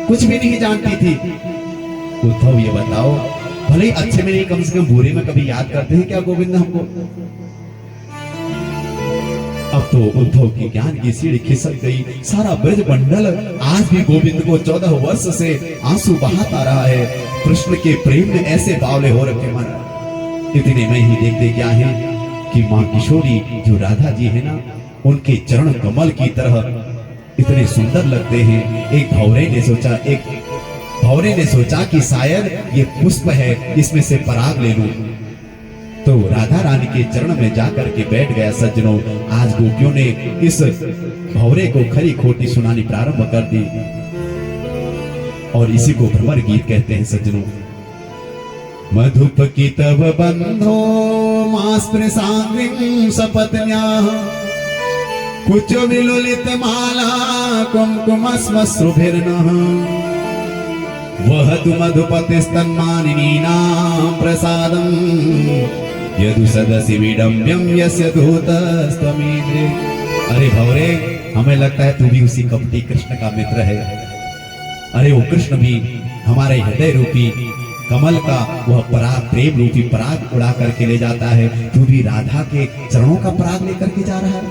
कुछ भी नहीं जानती थी। उद्धव ये बताओ, भले ही अच्छे में नहीं कम से कम बुरे में कभी याद करते हैं क्या गोविंद हमको? अब तो उद्धव की ज्ञान की सीढ़ी खिसक गई। सारा ब्रज मंडल आज भी गोविंद को 14 वर्ष से आंसू बहाता रहा है। कृष्ण के प्रेम में ऐसे बावले हो रखे मन। इतने में ही देखते क्या है कि माँ किशोरी जो राधा जी है ना, उनके चरण कमल की तरह इतने सुंदर लगते हैं। एक भौरे ने सोचा कि शायद ये पुष्प है, इसमें से पराग ले लूं। तो राधा रानी के चरण में जाकर के बैठ गया। सज्जनों, आज गोपियों ने इस भौरे को खरी खोटी सुनानी प्रारंभ कर दी और इसी को भ्रमर गीत कहते हैं। सज्जनों, मधुप की तव बंधो मास्पृशांग्रिं सपत्न्याः कुच विलुलित माला कुमकुमस्मश्रुभिर्नः वहतु मधुपतिस्तन्मानिनीनां प्रसादं यदु सदसि विडम्ब्यं यस्य दूतस्त्वमीन्द्रे। अरे भौरे, हमें लगता है तू भी उसी कपटी कृष्ण का मित्र है। अरे वो कृष्ण भी हमारे हृदय रूपी कमल का वह पराग, प्रेम रूपी पराग उड़ा करके ले जाता है। तू भी राधा के चरणों का पराग लेकर के जा रहा है।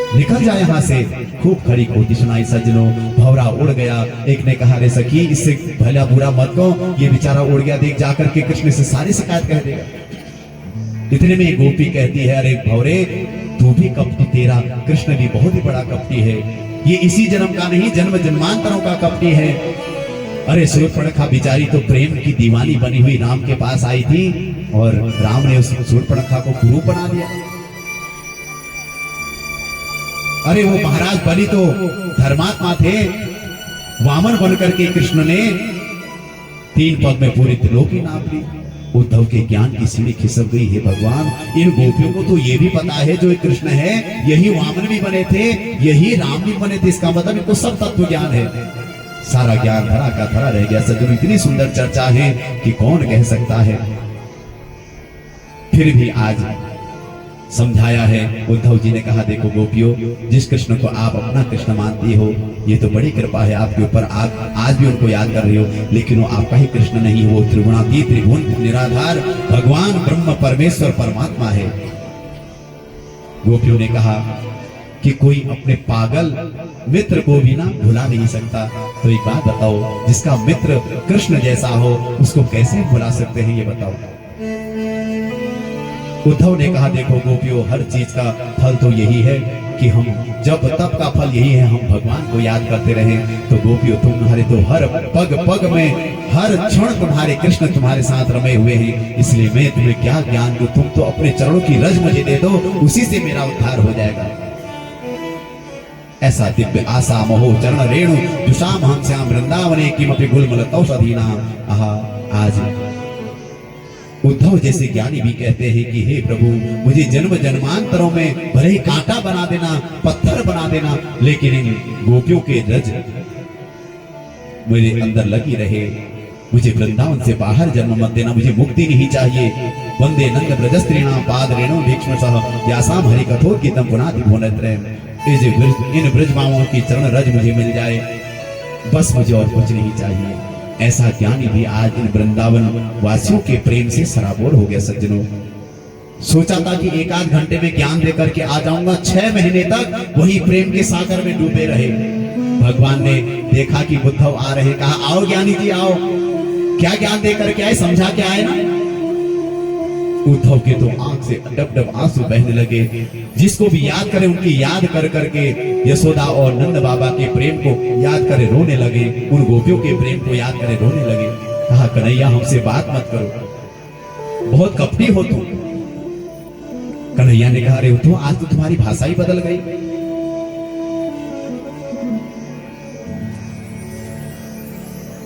निकल जा यहाँ से। खूब खड़ी खोटी सुनाई सज्जनों। भौरा उड़ गया। एक ने कहा, रे सखी, इससे भला बुरा मत कहो, ये बेचारा उड़ गया, देख जाकर के कृष्ण से सारी शिकायत कह देगा। इतने में एक गोपी कहती है, अरे भौरे, तू भी कपटी, तेरा कृष्ण भी बहुत ही बड़ा कपटी है। ये इसी जन्म का नहीं, जन्म जन्मांतरों का कपटी है। अरे शूर्पणखा बेचारी तो प्रेम की दीवानी बनी हुई राम के पास आई थी और राम ने उस शूर्पणखा को गुरु बना दिया। अरे वो महाराज बलि तो धर्मात्मा थे। वामन बनकर के कृष्ण ने 3 पग में पूरी त्रिलोकी नाप ली। उद्धव के ज्ञान की सीढ़ी खिसक गई। है भगवान, इन गोपियों को तो ये भी पता है जो कृष्ण है यही वामन भी बने थे, यही राम भी बने थे। इसका मतलब इनको सब तत्व ज्ञान है। सारा ज्ञान धरा का धरा रह गया। सज्जनों, इतनी सुंदर चर्चा है कि कौन कह सकता है। फिर भी आज समझाया है। उद्धव जी ने कहा, देखो गोपियों, जिस कृष्ण को आप अपना कृष्ण मानती हो, ये तो बड़ी कृपा है आपके ऊपर। आप आज भी उनको याद कर रही हो, लेकिन वो आपका ही कृष्ण नहीं, वो त्रिगुणातीत, त्रिभुवन निराधार भगवान ब्रह्म परमेश्वर परमात्मा है। गोपियों ने कहा कि कोई अपने पागल मित्र को भी ना भुला नहीं सकता। तो एक बात बताओ, जिसका मित्र कृष्ण जैसा हो उसको कैसे भुला सकते हैं, ये बताओ। उद्धव ने कहा, देखो गोपियों, हर चीज का फल तो यही है कि हम जब तब का फल यही है, हम भगवान को याद करते रहें। तो गोपियों, तुम्हारे तो हर पग पग में, हर क्षण तुम्हारे कृष्ण तुम्हारे साथ रमे हुए हैं। इसलिए मैं तुम्हें क्या ज्ञान दूं, तुम तो अपने चरणों की रज मुझे दे दो, उसी से मेरा उद्धार हो जाएगा। ऐसा दिव्य आशा मोह चरण रेणु जुषाम हम श्याम वृंदावने किमपि गुलमलतौषधीनाम। आहा, आज उद्धव जैसे ज्ञानी भी कहते हैं कि हे प्रभु, मुझे जन्म जन्मांतरों में भले ही कांटा बना देना, पत्थर बना देना, लेकिन इन गोपियों के रज मेरे अंदर लगी रहे। मुझे वृंदावन से बाहर जन्म मत देना, मुझे मुक्ति नहीं चाहिए। वंदे नंद ब्रजस्त्रीणां पाद रेणु भीक्ष्मसः यासाम हरि कठोर की तम पुनाति भुवनत्रयम्। इन ब्रजमाओं की चरण रज मुझे मिल जाए, बस मुझे और कुछ नहीं चाहिए। ऐसा ज्ञानी भी आज इन वृंदावन वासियों के प्रेम से सराबोर हो गया। सज्जनों, सोचा था कि 1 आध घंटे में ज्ञान देकर के आ जाऊंगा, 6 महीने तक वही प्रेम के सागर में डूबे रहे। भगवान ने देखा कि उद्धव आ रहे, कहा, आओ ज्ञानी जी आओ। क्या ज्ञान देकर के आए, समझा के आए ना। उद्धव के तो आंख से डब डब आंसू बहने लगे। जिसको भी याद करे उनकी याद कर करके यशोदा और नंद बाबा के प्रेम को याद करे रोने लगे, उन गोपियों के प्रेम को याद करे रोने लगे। कहा, कन्हैया हमसे बात मत करो, बहुत कपटी हो तुम। कन्हैया ने कहा, अरे उद्धव, आज तो तुम्हारी भाषा ही बदल गई।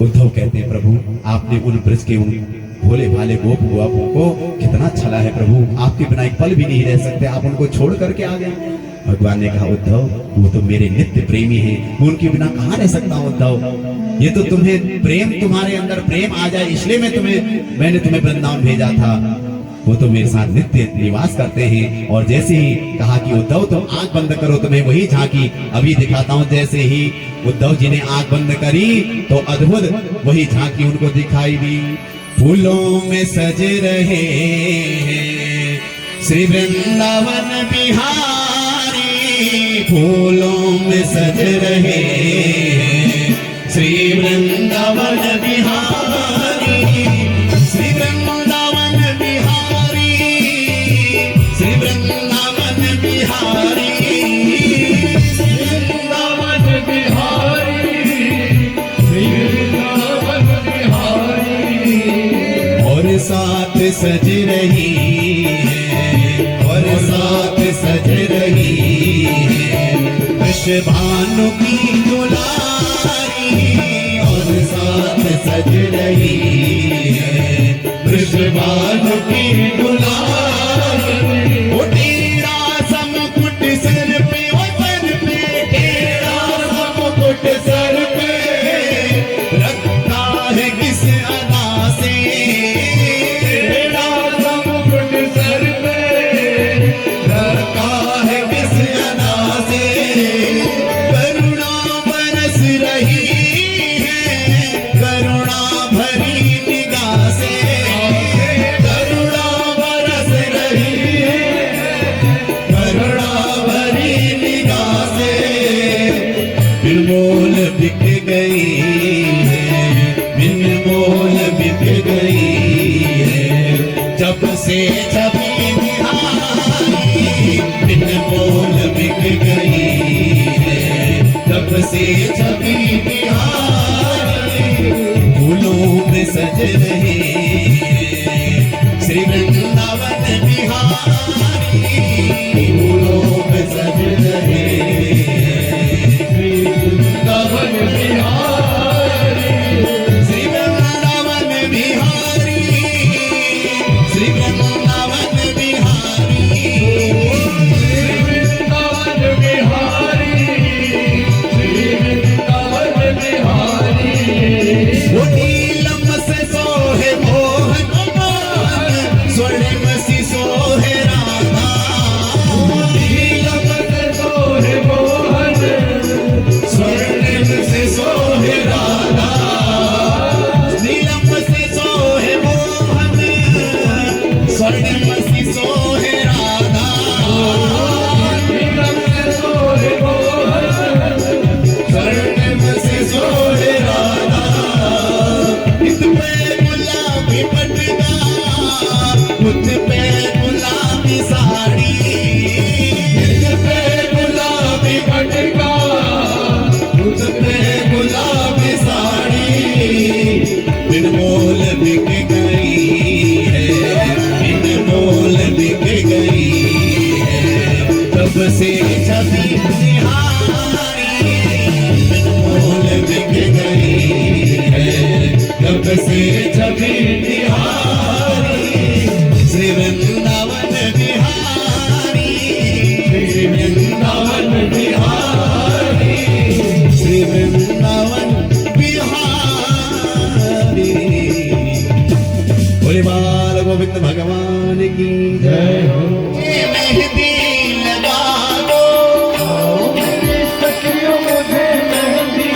उद्धव कहते हैं, प्रभु आपने उन ब्रज के उन भोले भाले गोप गोपों को कितना छला है प्रभु, आपके बिना एक पल भी नहीं रह सकते, आप उनको छोड़ करके आ गए। भगवान ने कहा उद्धव वो तो मेरे नित्य प्रेमी हैं, मैं उनके बिना कहाँ रह सकता हूँ उद्धव। ये तो तुम्हें प्रेम, तुम्हारे अंदर प्रेम आ जाए इसलिए मैंने तुम्हें वृंदावन भेजा था। वो तो मेरे साथ नित्य निवास करते हैं। और जैसे ही कहा कि उद्धव तुम आंख बंद करो, तुम्हें वही झांकी अभी दिखाता हूँ। जैसे ही उद्धव जी ने आंख बंद करी तो अद्भुत वही झांकी उनको दिखाई दी। फूलों में सज रहे हैं श्री वृंदावन बिहारी, फूलों में सज रहे हैं श्री वृंदावन बिहारी, श्री वृंदावन बिहारी, श्री वृंदावन बिहारी, वृंदावन बिहारी, वृंदावन बिहारी। और साथ सज रही है, और साथ सज रही है वृषभानु की दुलारी, और साथ सज रही है वृषभानु की दुलारी। वो तेरा सा मुकुट सर पे, वो सर पे तेरा सा मुकुट सर पे, रखता है किस अदा से, तेरा सा मुकुट सर पे, रखता है किस अदा से। करुणा बरस रही है, करुणा भरी निगाह से, करुणा बरस रही है, करुणा भरी निगाह से। बिन मोल बिक गई है, बिन मोल बिक गई है जब से छवि निहारी, बिन मोल बिक गई है जब से छवि निहारी। फूलों में सज रहे हैं श्री वृंदावन बिहारी, फूलों में सज रहे हैं श्री वृंदावन बिहारी, श्री वृंदावन बिहारी, श्री वृंदावन बिहारी। वृंदावन बिहारी, श्री वृंदावन बिहारी। वो नीलम से सोहे मोहन मोहन, स्वर्णिम सी सोहे राधा, नीलम से सोहे मोहन, स्वर्णिम से सोहे राधा, नीलम से सोहे मोहन, स्वर्णिम सी सोहे राधा। नीलम से सोहे मोहन, स्वर्णिम से सोहे राधा। इत पे गुलाबी पटका, मुझ पे गुलाबी साड़ी, इत पे गुलाबी पटका, मुझ पे गुलाबी साड़ी। बिन मोल बिक गई है, बिन मोल बिक गई है तब से छवि निहारी, बिन मोल बिक गई है तब से छवि निहारी। श्री वृंदावन बिहारी, श्री वृंदावन बिहारी, श्री वृंदावन बिहारी। बोले बाल गोविंद भगवान की जय हो। मेहंदी लगा दो, मेरी सखियों मुझे मेहंदी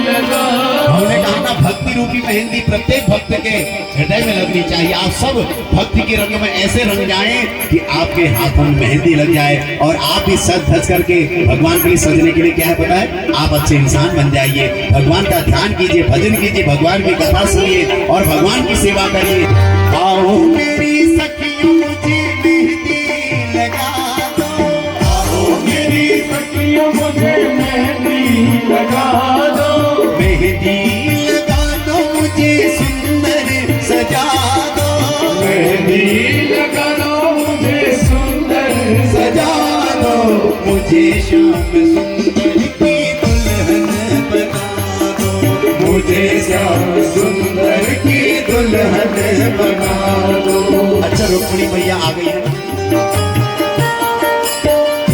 लगा। हमने कहा ना भक्ति रूपी मेहंदी प्रत्येक भक्त के हृदय में लगनी चाहिए। आप सब भक्ति के रंग में ऐसे रंग जाएं कि आपके हाथों में मेहंदी लग जाए और आप भी सज धज करके भगवान के लिए सजने के लिए क्या है पता है, आप अच्छे इंसान बन जाइए। भगवान का ध्यान कीजिए, भजन कीजिए, भगवान की कथा सुनिए और भगवान की सेवा करिए। आओ मेरी सखियों मुझे मेहंदी लगा दो, आओ मेरी सखियों मुझे मेहंदी लगा दो, मेहंदी लगा दो, मुझे सुंदर सजा दो, मेहंदी लगा दो, मुझे सुंदर सजा दो, मुझे श्याम सुंदर की दुल्हन बना दो, मुझे श्याम सुंदर की दुल्हन बना दो। अच्छा रुक्मिणी मैया आ गई है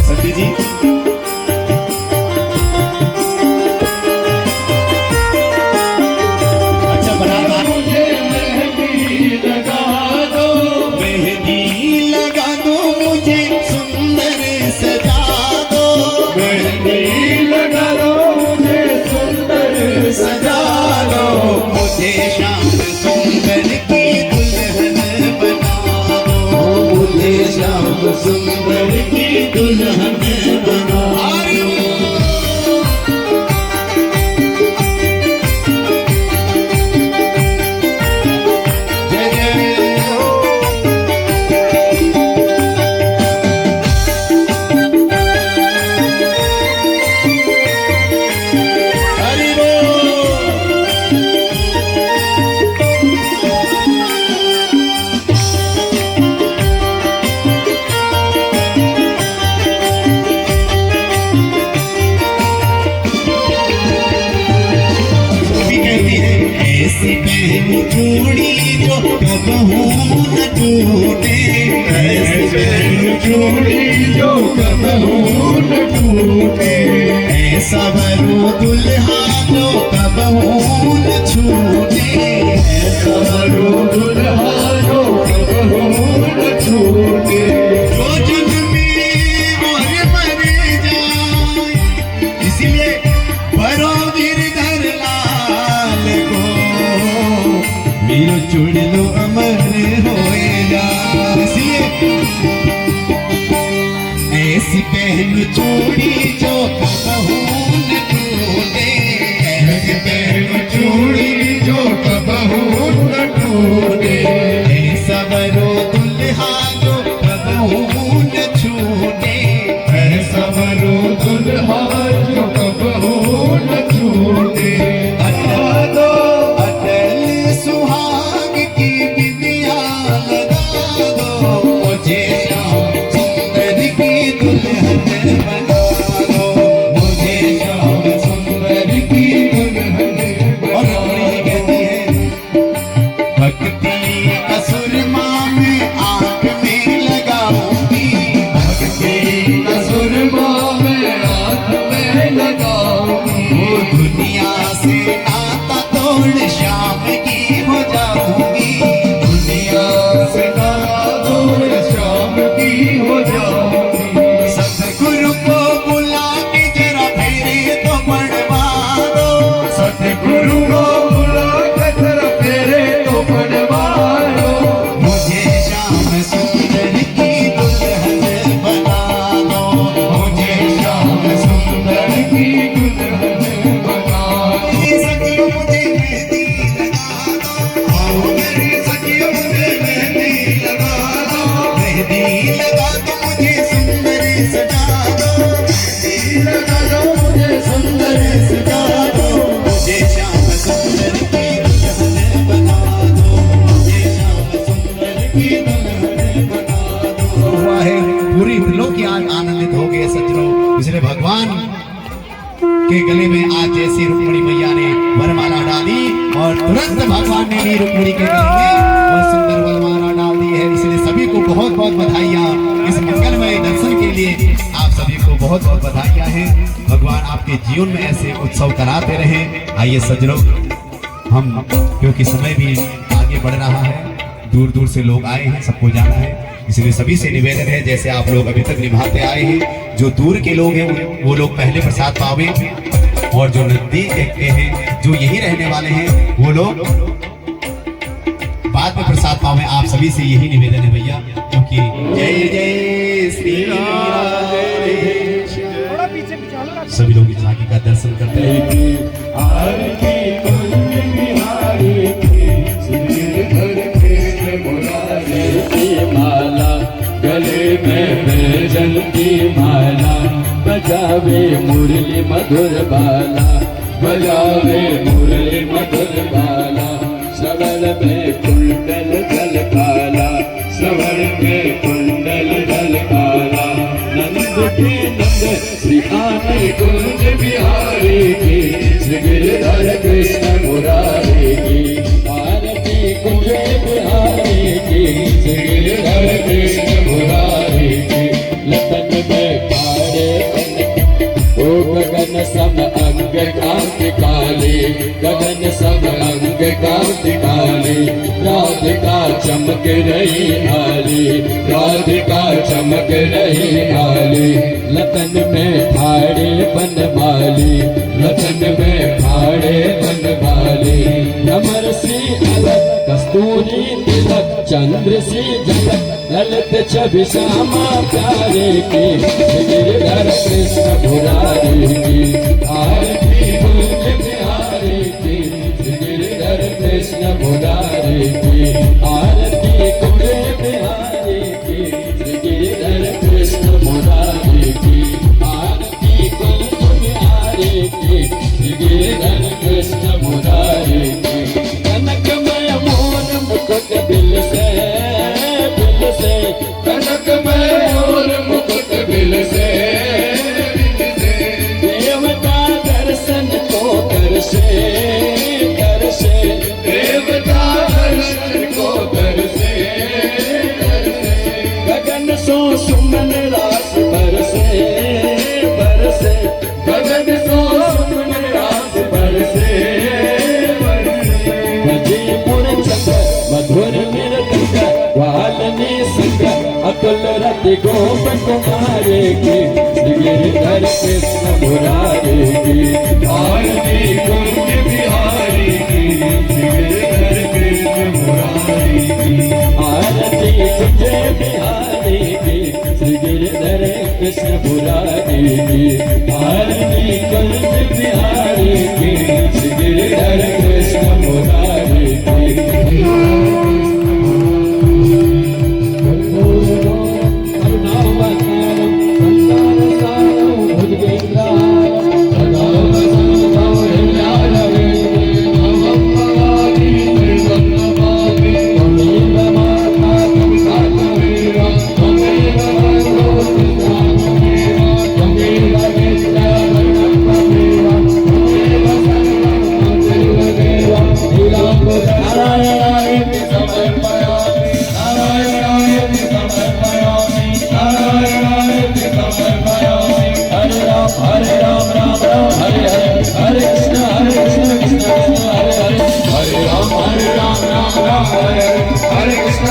सती जी। ऐसी पहन चूड़ी जो कबहू न टूटे, ऐसी पहन चूड़ी जो कबहू न टूटे, ऐसा वरू दुल्हा जो कबहू न छूटे, ऐसा वरू दुल्हा जो कबहू न छूटे। जो जग में मोर मर जाए, इसलिए बरो गिरधर लाल को मीरो चुड़लो अमर होए जा। इसलिए ऐसी पहन चूड़ी जो कबहू न टूटे, ऐसी पहन चूड़ी जो कबहू न टूटे, ऐसा वरो दुल्हा जो कबहू न छूटे, ऐसा वरू दुल्हा जो कबहू न छूटे। अटल सुहाग की बिंदिया लगा दो, मुझे श्याम सुंदर की दुल्हन बना दो, मुझे श्याम सुंदर की दुल्हन और अपनी कहती है भक्ति का सुरमा में आंख में लगाऊंगी, भक्ति का सुरमा मैं आँख में लगाऊंगी, वो दुनिया से नाता तोड़ श्याम की हो जाऊंगी, दुनिया से नाता तोड़ श्याम की हो जाऊंगी। सतगुरु को बुला के जरा फेरे तो पड़वा दो, सतगुरु को बुला के जरा फेरे तो पड़वाओ, मुझे श्याम सुंदर की दुल्हन बना दो, मुझे श्याम सुंदर की दुल्हन बना दो। सखियों मुझे मेहंदी लगा दो, आओ मेरी सखियों मुझे मेहंदी लगा दो, मेहंदी लगा दो मुझे सुंदर सजा दो, मेहंदी लगा दो मुझे सुंदर सजा दो, मुझे श्याम सुंदर की दुल्हन बना दो, मुझे श्याम सुंदर की दुल्हन बना दो। हुआ है पूरी त्रिलोकी आज आनंदित हो गए सज्जनों, इसलिए भगवान के गले में आज जैसी रुक्मिणी मैया ने वरमाला डाली और तुरंत भगवान ने भी रुक्मिणी के गले में वह सुंदर वरमाला डाल दी है। इसलिए सभी को बहुत बहुत बधाइयाँ इस मंगलमय दर्शन के लिए, आप सभी को बहुत बहुत बधाइयाँ हैं। भगवान आपके जीवन में ऐसे उत्सव कराते रहे। आइए सज्जनों, हम क्योंकि समय भी आगे बढ़ रहा है, दूर दूर से लोग आए हैं, सबको जाना है, इसलिए सभी से निवेदन है जैसे आप लोग अभी तक निभाते आए हैं, जो दूर के लोग हैं वो लोग पहले प्रसाद पावे, और जो नजदीक के हैं, जो यही रहने वाले हैं, वो लोग बाद में प्रसाद पावे। आप सभी से यही निवेदन है भैया, क्योंकि जय जय श्री सभी लोग इस झांकी का दर्शन करते हैं। आरती कुंज बिहारी की, श्रीधर कृष्ण मुरारी की माला, गले में बैजन की माला, बजावे मुरली मधुर बाला, बजावे मुरली मधुर बाला, श्रवण में कुंडल जल काला, श्रवण में कुंडल जल काला, नंद की नंद श्री आनंद कुंज बिहारी की, श्री गिरधर कृष्ण मुरारी की, आरती कुंज बिहारी की, श्री गिरधर कृष्ण मुरारी की, लखन में कारे ओ गगन सम अंग कांति काली, गगन सम अंग कांति काली, राधिका चमक रही आली, राधिका चमक रही आली, लखन में भाड़े बनमाली, लखन में भाड़े बनमाली, अमर सी अलग कस्तूरी तिलक, चंद्र सी झलक, ललित छवि श्यामा प्यारे की, गिरधर कृष्ण मुरारी की, आरती कुंज बिहारी की, गिरधर कृष्ण मुरारी की, आरती कुंज बिहारी की, गिरधर कृष्ण मुरारी की, आरती कुंज बिहारी की, गिरधर कृष्ण मुरारी की, कनकमय मोर मुकुट बिल से कनकमय मोर मुकुट बिल से, देवता दर्शन को कर आरती गोप कुमारी की गिरधर कृष्ण मुरारी की आरती कुंज बिहारी की गिरधर कृष्ण मुरारी की आरती कुंज बिहारी की श्री गिरधर कृष्ण मुरारी की आरती कुंज बिहारी की श्री गिरधर कृष्ण मुरारी की हरे कृष्ण कृष्ण हरे हरे राम राम राम हरे हरे कृष्ण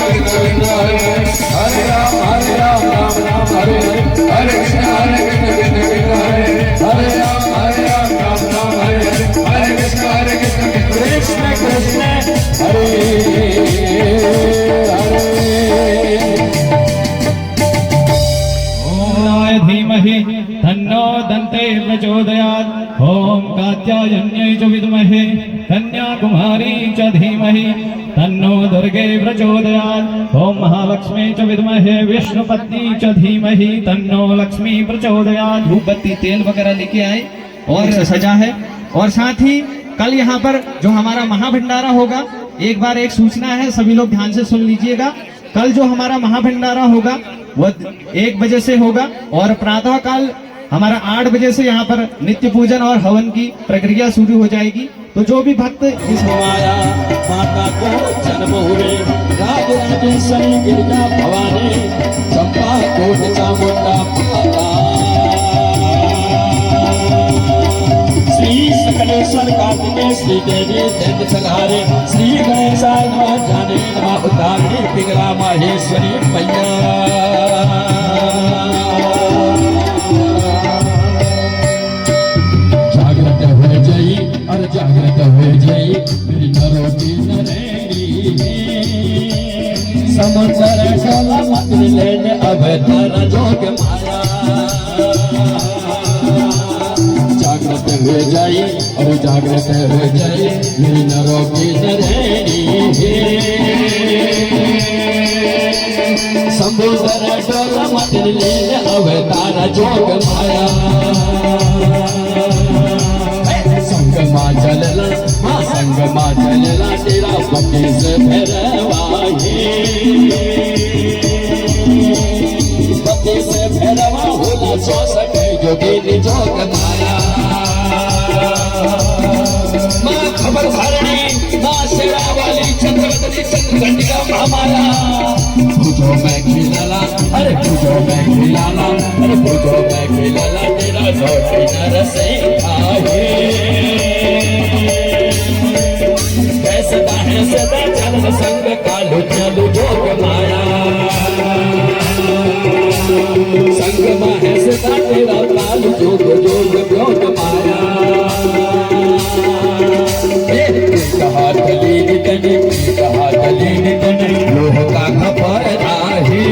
कृष्ण हरे राम राम हरे हरे कृष्ण कृष्ण कृष्ण हरे ओम धीमहि तन्नो दन्ते प्रचोदयात् ओम कात्यायन्यै च विद्महे कन्याकुमारी च धीमहि तन्नो दुर्गे प्रचोदयात् ओम महालक्ष्मी च विद्महे विष्णुपत्नी च धीमहि तन्नो लक्ष्मी प्रचोदयात्। धूपबत्ती तेल वगैरह लेके आए और सजा है। और साथ ही कल यहाँ पर जो हमारा महाभंडारा होगा, एक बार एक सूचना है, सभी लोग ध्यान से सुन लीजिएगा। कल जो हमारा महाभंडारा होगा वो 1 बजे से होगा और प्रातः काल हमारा 8 बजे से यहाँ पर नित्य पूजन और हवन की प्रक्रिया शुरू हो जाएगी। तो जो भी भक्त इस माया माता को जन्म हुए राज राजेश्वरी गिरिजा भवानी चंपा कोट चामुंडा माता श्री सकलेश्वर कार्तिकेय श्री देवी दैत्य संहारे श्री गणेशाय नमः जाने नमः उद्धारिणी पिंगला माहेश्वरी मैया जागृत हो जाई मेरी नरो की नरेणी समुद्र डोला मत लेने अब तारा जोग माया जागृत हो जाई और जागृत हो जाई मेरी नरो की नरेणी समुद्र डोला मत लेने अब तारा जोग माया संगमा चलला माँ संगमा चलला तेरा पति से भैरवाही पति से भैरवा होला सो सके जोगी जोग माया माँ खबर धारणी माँ शेरा वाली चंद्रवती चंद्रघंटिका महामाया पूजो मैं खिलाला अरे पूजो मैं खिलाला अरे पूजो मैं खिलाला तेरा जोगी नर से सदा है सदा चल संग कालू चलू जोग माया संग माहे सदा तेरा कालू जोग जोग जोग माया कहा दलीन तने कहा दलीन तने लोह का खपर राही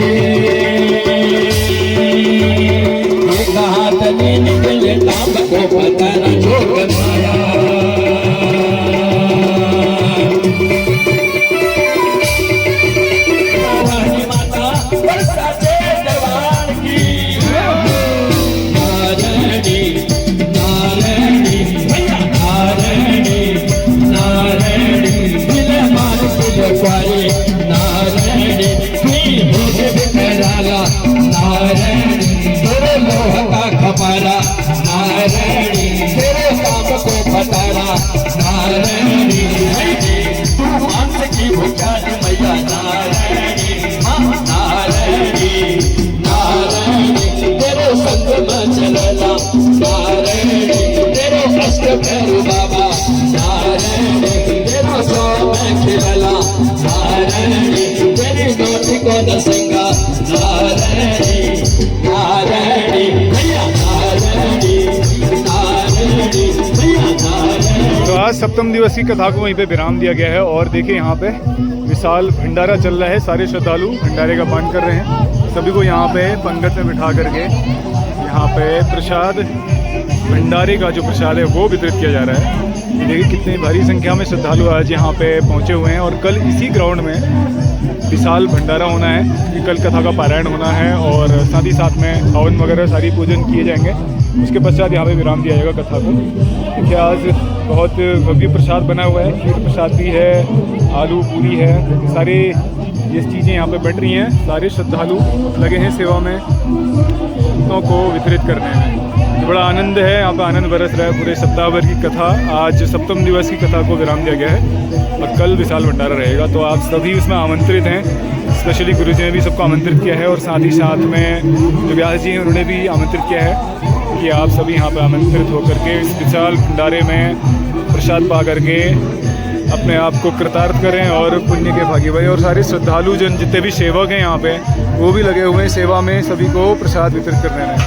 कहा दलीन तने तांब को पतर जोग माया बाबा तेरी नोटी को न संगा सप्तम दिवस की कथा को वहीं पे विराम दिया गया है और देखिए यहाँ पे विशाल भंडारा चल रहा है। सारे श्रद्धालु भंडारे का पान कर रहे हैं। सभी को यहाँ पे पंगत में बिठा करके यहाँ पे प्रसाद, भंडारे का जो प्रसाद है वो वितरित किया जा रहा है। ये देखिए कितनी भारी संख्या में श्रद्धालु आज यहाँ पे पहुँचे हुए हैं और कल इसी ग्राउंड में विशाल भंडारा होना है कि कल कथा का पारायण होना है और साथ ही साथ में हवन वगैरह सारी पूजन किए जाएंगे। उसके पश्चात यहाँ पे विराम दिया जाएगा कथा को। देखिए आज बहुत भव्य प्रसाद बना हुआ है, खीर प्रसाद भी है, आलू पूरी है, सारे ये चीज़ें यहाँ पे बट रही हैं। सारे श्रद्धालु लगे हैं सेवा में, भक्तों को वितरित करने में। तो बड़ा आनंद है, यहाँ पे आनंद बरस रहा है। पूरे सप्ताह भर की कथा, आज सप्तम दिवस की कथा को विराम दिया गया है और कल विशाल भंडारा रहेगा। तो आप सभी उसमें आमंत्रित हैं। स्पेशली गुरु जी ने भी सबको आमंत्रित किया है और साथ ही साथ में जो व्यास जी हैं उन्होंने भी आमंत्रित किया है कि आप सभी यहाँ पर आमंत्रित होकर के इस विशाल भंडारे में प्रसाद पा करके अपने आप को कृतार्थ करें और पुण्य के भागी बने। और सारे श्रद्धालु जन जितने भी सेवक हैं यहाँ पे वो भी लगे हुए हैं सेवा में, सभी को प्रसाद वितरित करने में।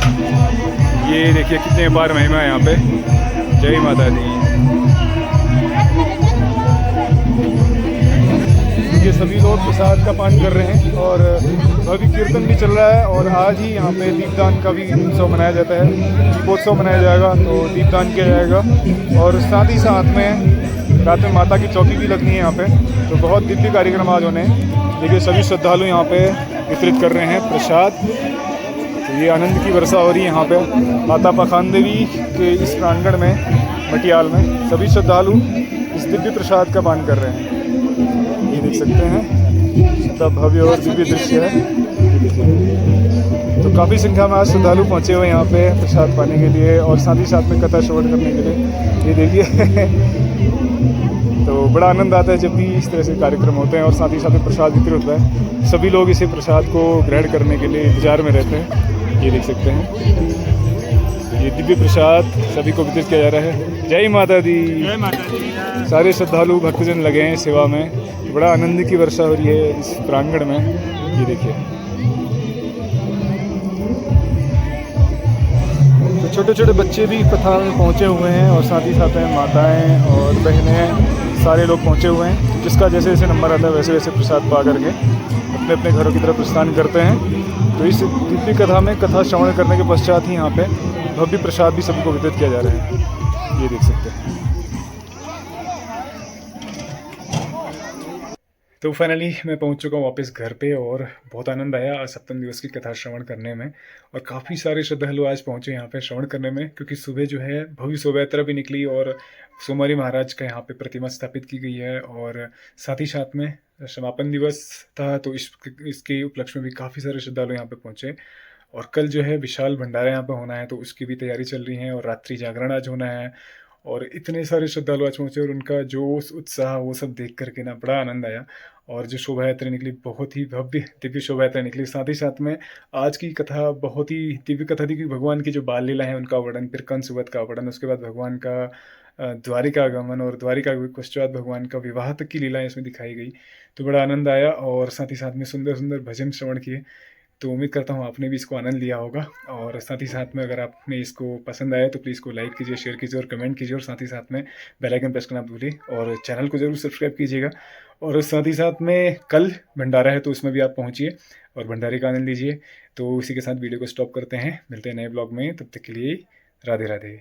ये देखिए कितने बार महिमा है यहाँ पे। जय माता दी। ये सभी लोग प्रसाद का पान कर रहे हैं और अभी कीर्तन भी चल रहा है और आज ही यहाँ पे दीपदान का भी उत्सव मनाया जाता है। दीपोत्सव मनाया जाएगा तो दीपदान किया जाएगा और साथ ही साथ में रात में माता की चौकी भी लगनी है यहाँ पे। तो बहुत दिव्य कार्यक्रम आज होने हैं। देखिए सभी श्रद्धालु यहाँ पे वितरित कर रहे हैं प्रसाद। तो ये आनंद की वर्षा हो रही है यहाँ पे माता पाखान देवी के इस प्रांगण में, मटियाल में। सभी श्रद्धालु इस दिव्य प्रसाद का पान कर रहे हैं। ये देख सकते हैं कितना भव्य और दिव्य दृश्य है। तो काफ़ी संख्या में आज श्रद्धालु पहुँचे हुए यहाँ पे प्रसाद पाने के लिए और साथ ही साथ में कथा श्रवण करने के लिए। ये देखिए तो बड़ा आनंद आता है जब भी इस तरह से कार्यक्रम होते हैं और साथ ही साथ में प्रसाद वितरित होता है। सभी लोग इसे प्रसाद को ग्रहण करने के लिए इंतजार में रहते हैं। ये देख सकते हैं ये दिव्य प्रसाद सभी को वितरित किया जा रहा है। जय माता दी। जय माता दी। सारे श्रद्धालु भक्तजन लगे हैं सेवा में। तो बड़ा आनंद की वर्षा हो रही है इस प्रांगण में। ये देखिए तो छोटे छोटे बच्चे भी कथा में पहुँचे हुए हैं और साथ ही साथ में माताएं और बहनें सारे लोग पहुँचे हुए हैं। जिसका जैसे जैसे नंबर आता है वैसे वैसे प्रसाद पा करके अपने अपने घरों की तरफ प्रस्थान करते हैं। तो इस दिव्य कथा में कथा श्रवण करने के पश्चात ही यहाँ पे भव्य प्रसाद भी सभी को वितरित किया जा रहा है। ये देख सकते हैं। तो फाइनली मैं पहुंच चुका हूँ वापस घर पे और बहुत आनंद आया सप्तम दिवस की कथा श्रवण करने में। और काफ़ी सारे श्रद्धालु आज पहुंचे यहाँ पे श्रवण करने में, क्योंकि सुबह जो है भव्य शोभा यात्रा भी निकली और सोमवारी महाराज का यहाँ पे प्रतिमा स्थापित की गई है और साथ ही साथ में समापन दिवस था। तो इसके उपलक्ष्य में भी काफ़ी सारे श्रद्धालु यहाँ पे पहुँचे और कल जो है विशाल भंडारा यहाँ पे होना है तो उसकी भी तैयारी चल रही है और रात्रि जागरण आज होना है। और इतने सारे श्रद्धालु आज पहुँचे और उनका जोश उत्साह वो सब देख करके ना बड़ा आनंद आया। और जो शोभा यात्रा निकली बहुत ही भव्य दिव्य शोभा यात्रा निकली। साथ ही साथ में आज की कथा बहुत ही दिव्य कथा थी कि भगवान की जो बाल लीला है उनका वर्णन, फिर कंसवध का वर्णन, उसके बाद भगवान का द्वारिका आगमन और द्वारिका के पश्चात भगवान का विवाह तक की लीलाएँ इसमें दिखाई गई। तो बड़ा आनंद आया और साथ ही साथ में सुंदर सुंदर भजन श्रवण किए। तो उम्मीद करता हूँ आपने भी इसको आनंद लिया होगा और साथ ही साथ में अगर आपने इसको पसंद आया तो प्लीज़ इसको लाइक कीजिए, शेयर कीजिए और कमेंट कीजिए और साथ ही साथ में बेल आइकन प्रेस करना भूलिए और चैनल को ज़रूर सब्सक्राइब कीजिएगा। और साथ ही साथ में कल भंडारा है तो उसमें भी आप पहुँचिए और भंडारे का आनंद लीजिए। तो इसी के साथ वीडियो को स्टॉप करते हैं, मिलते हैं नए ब्लॉग में। तब तक के लिए राधे राधे।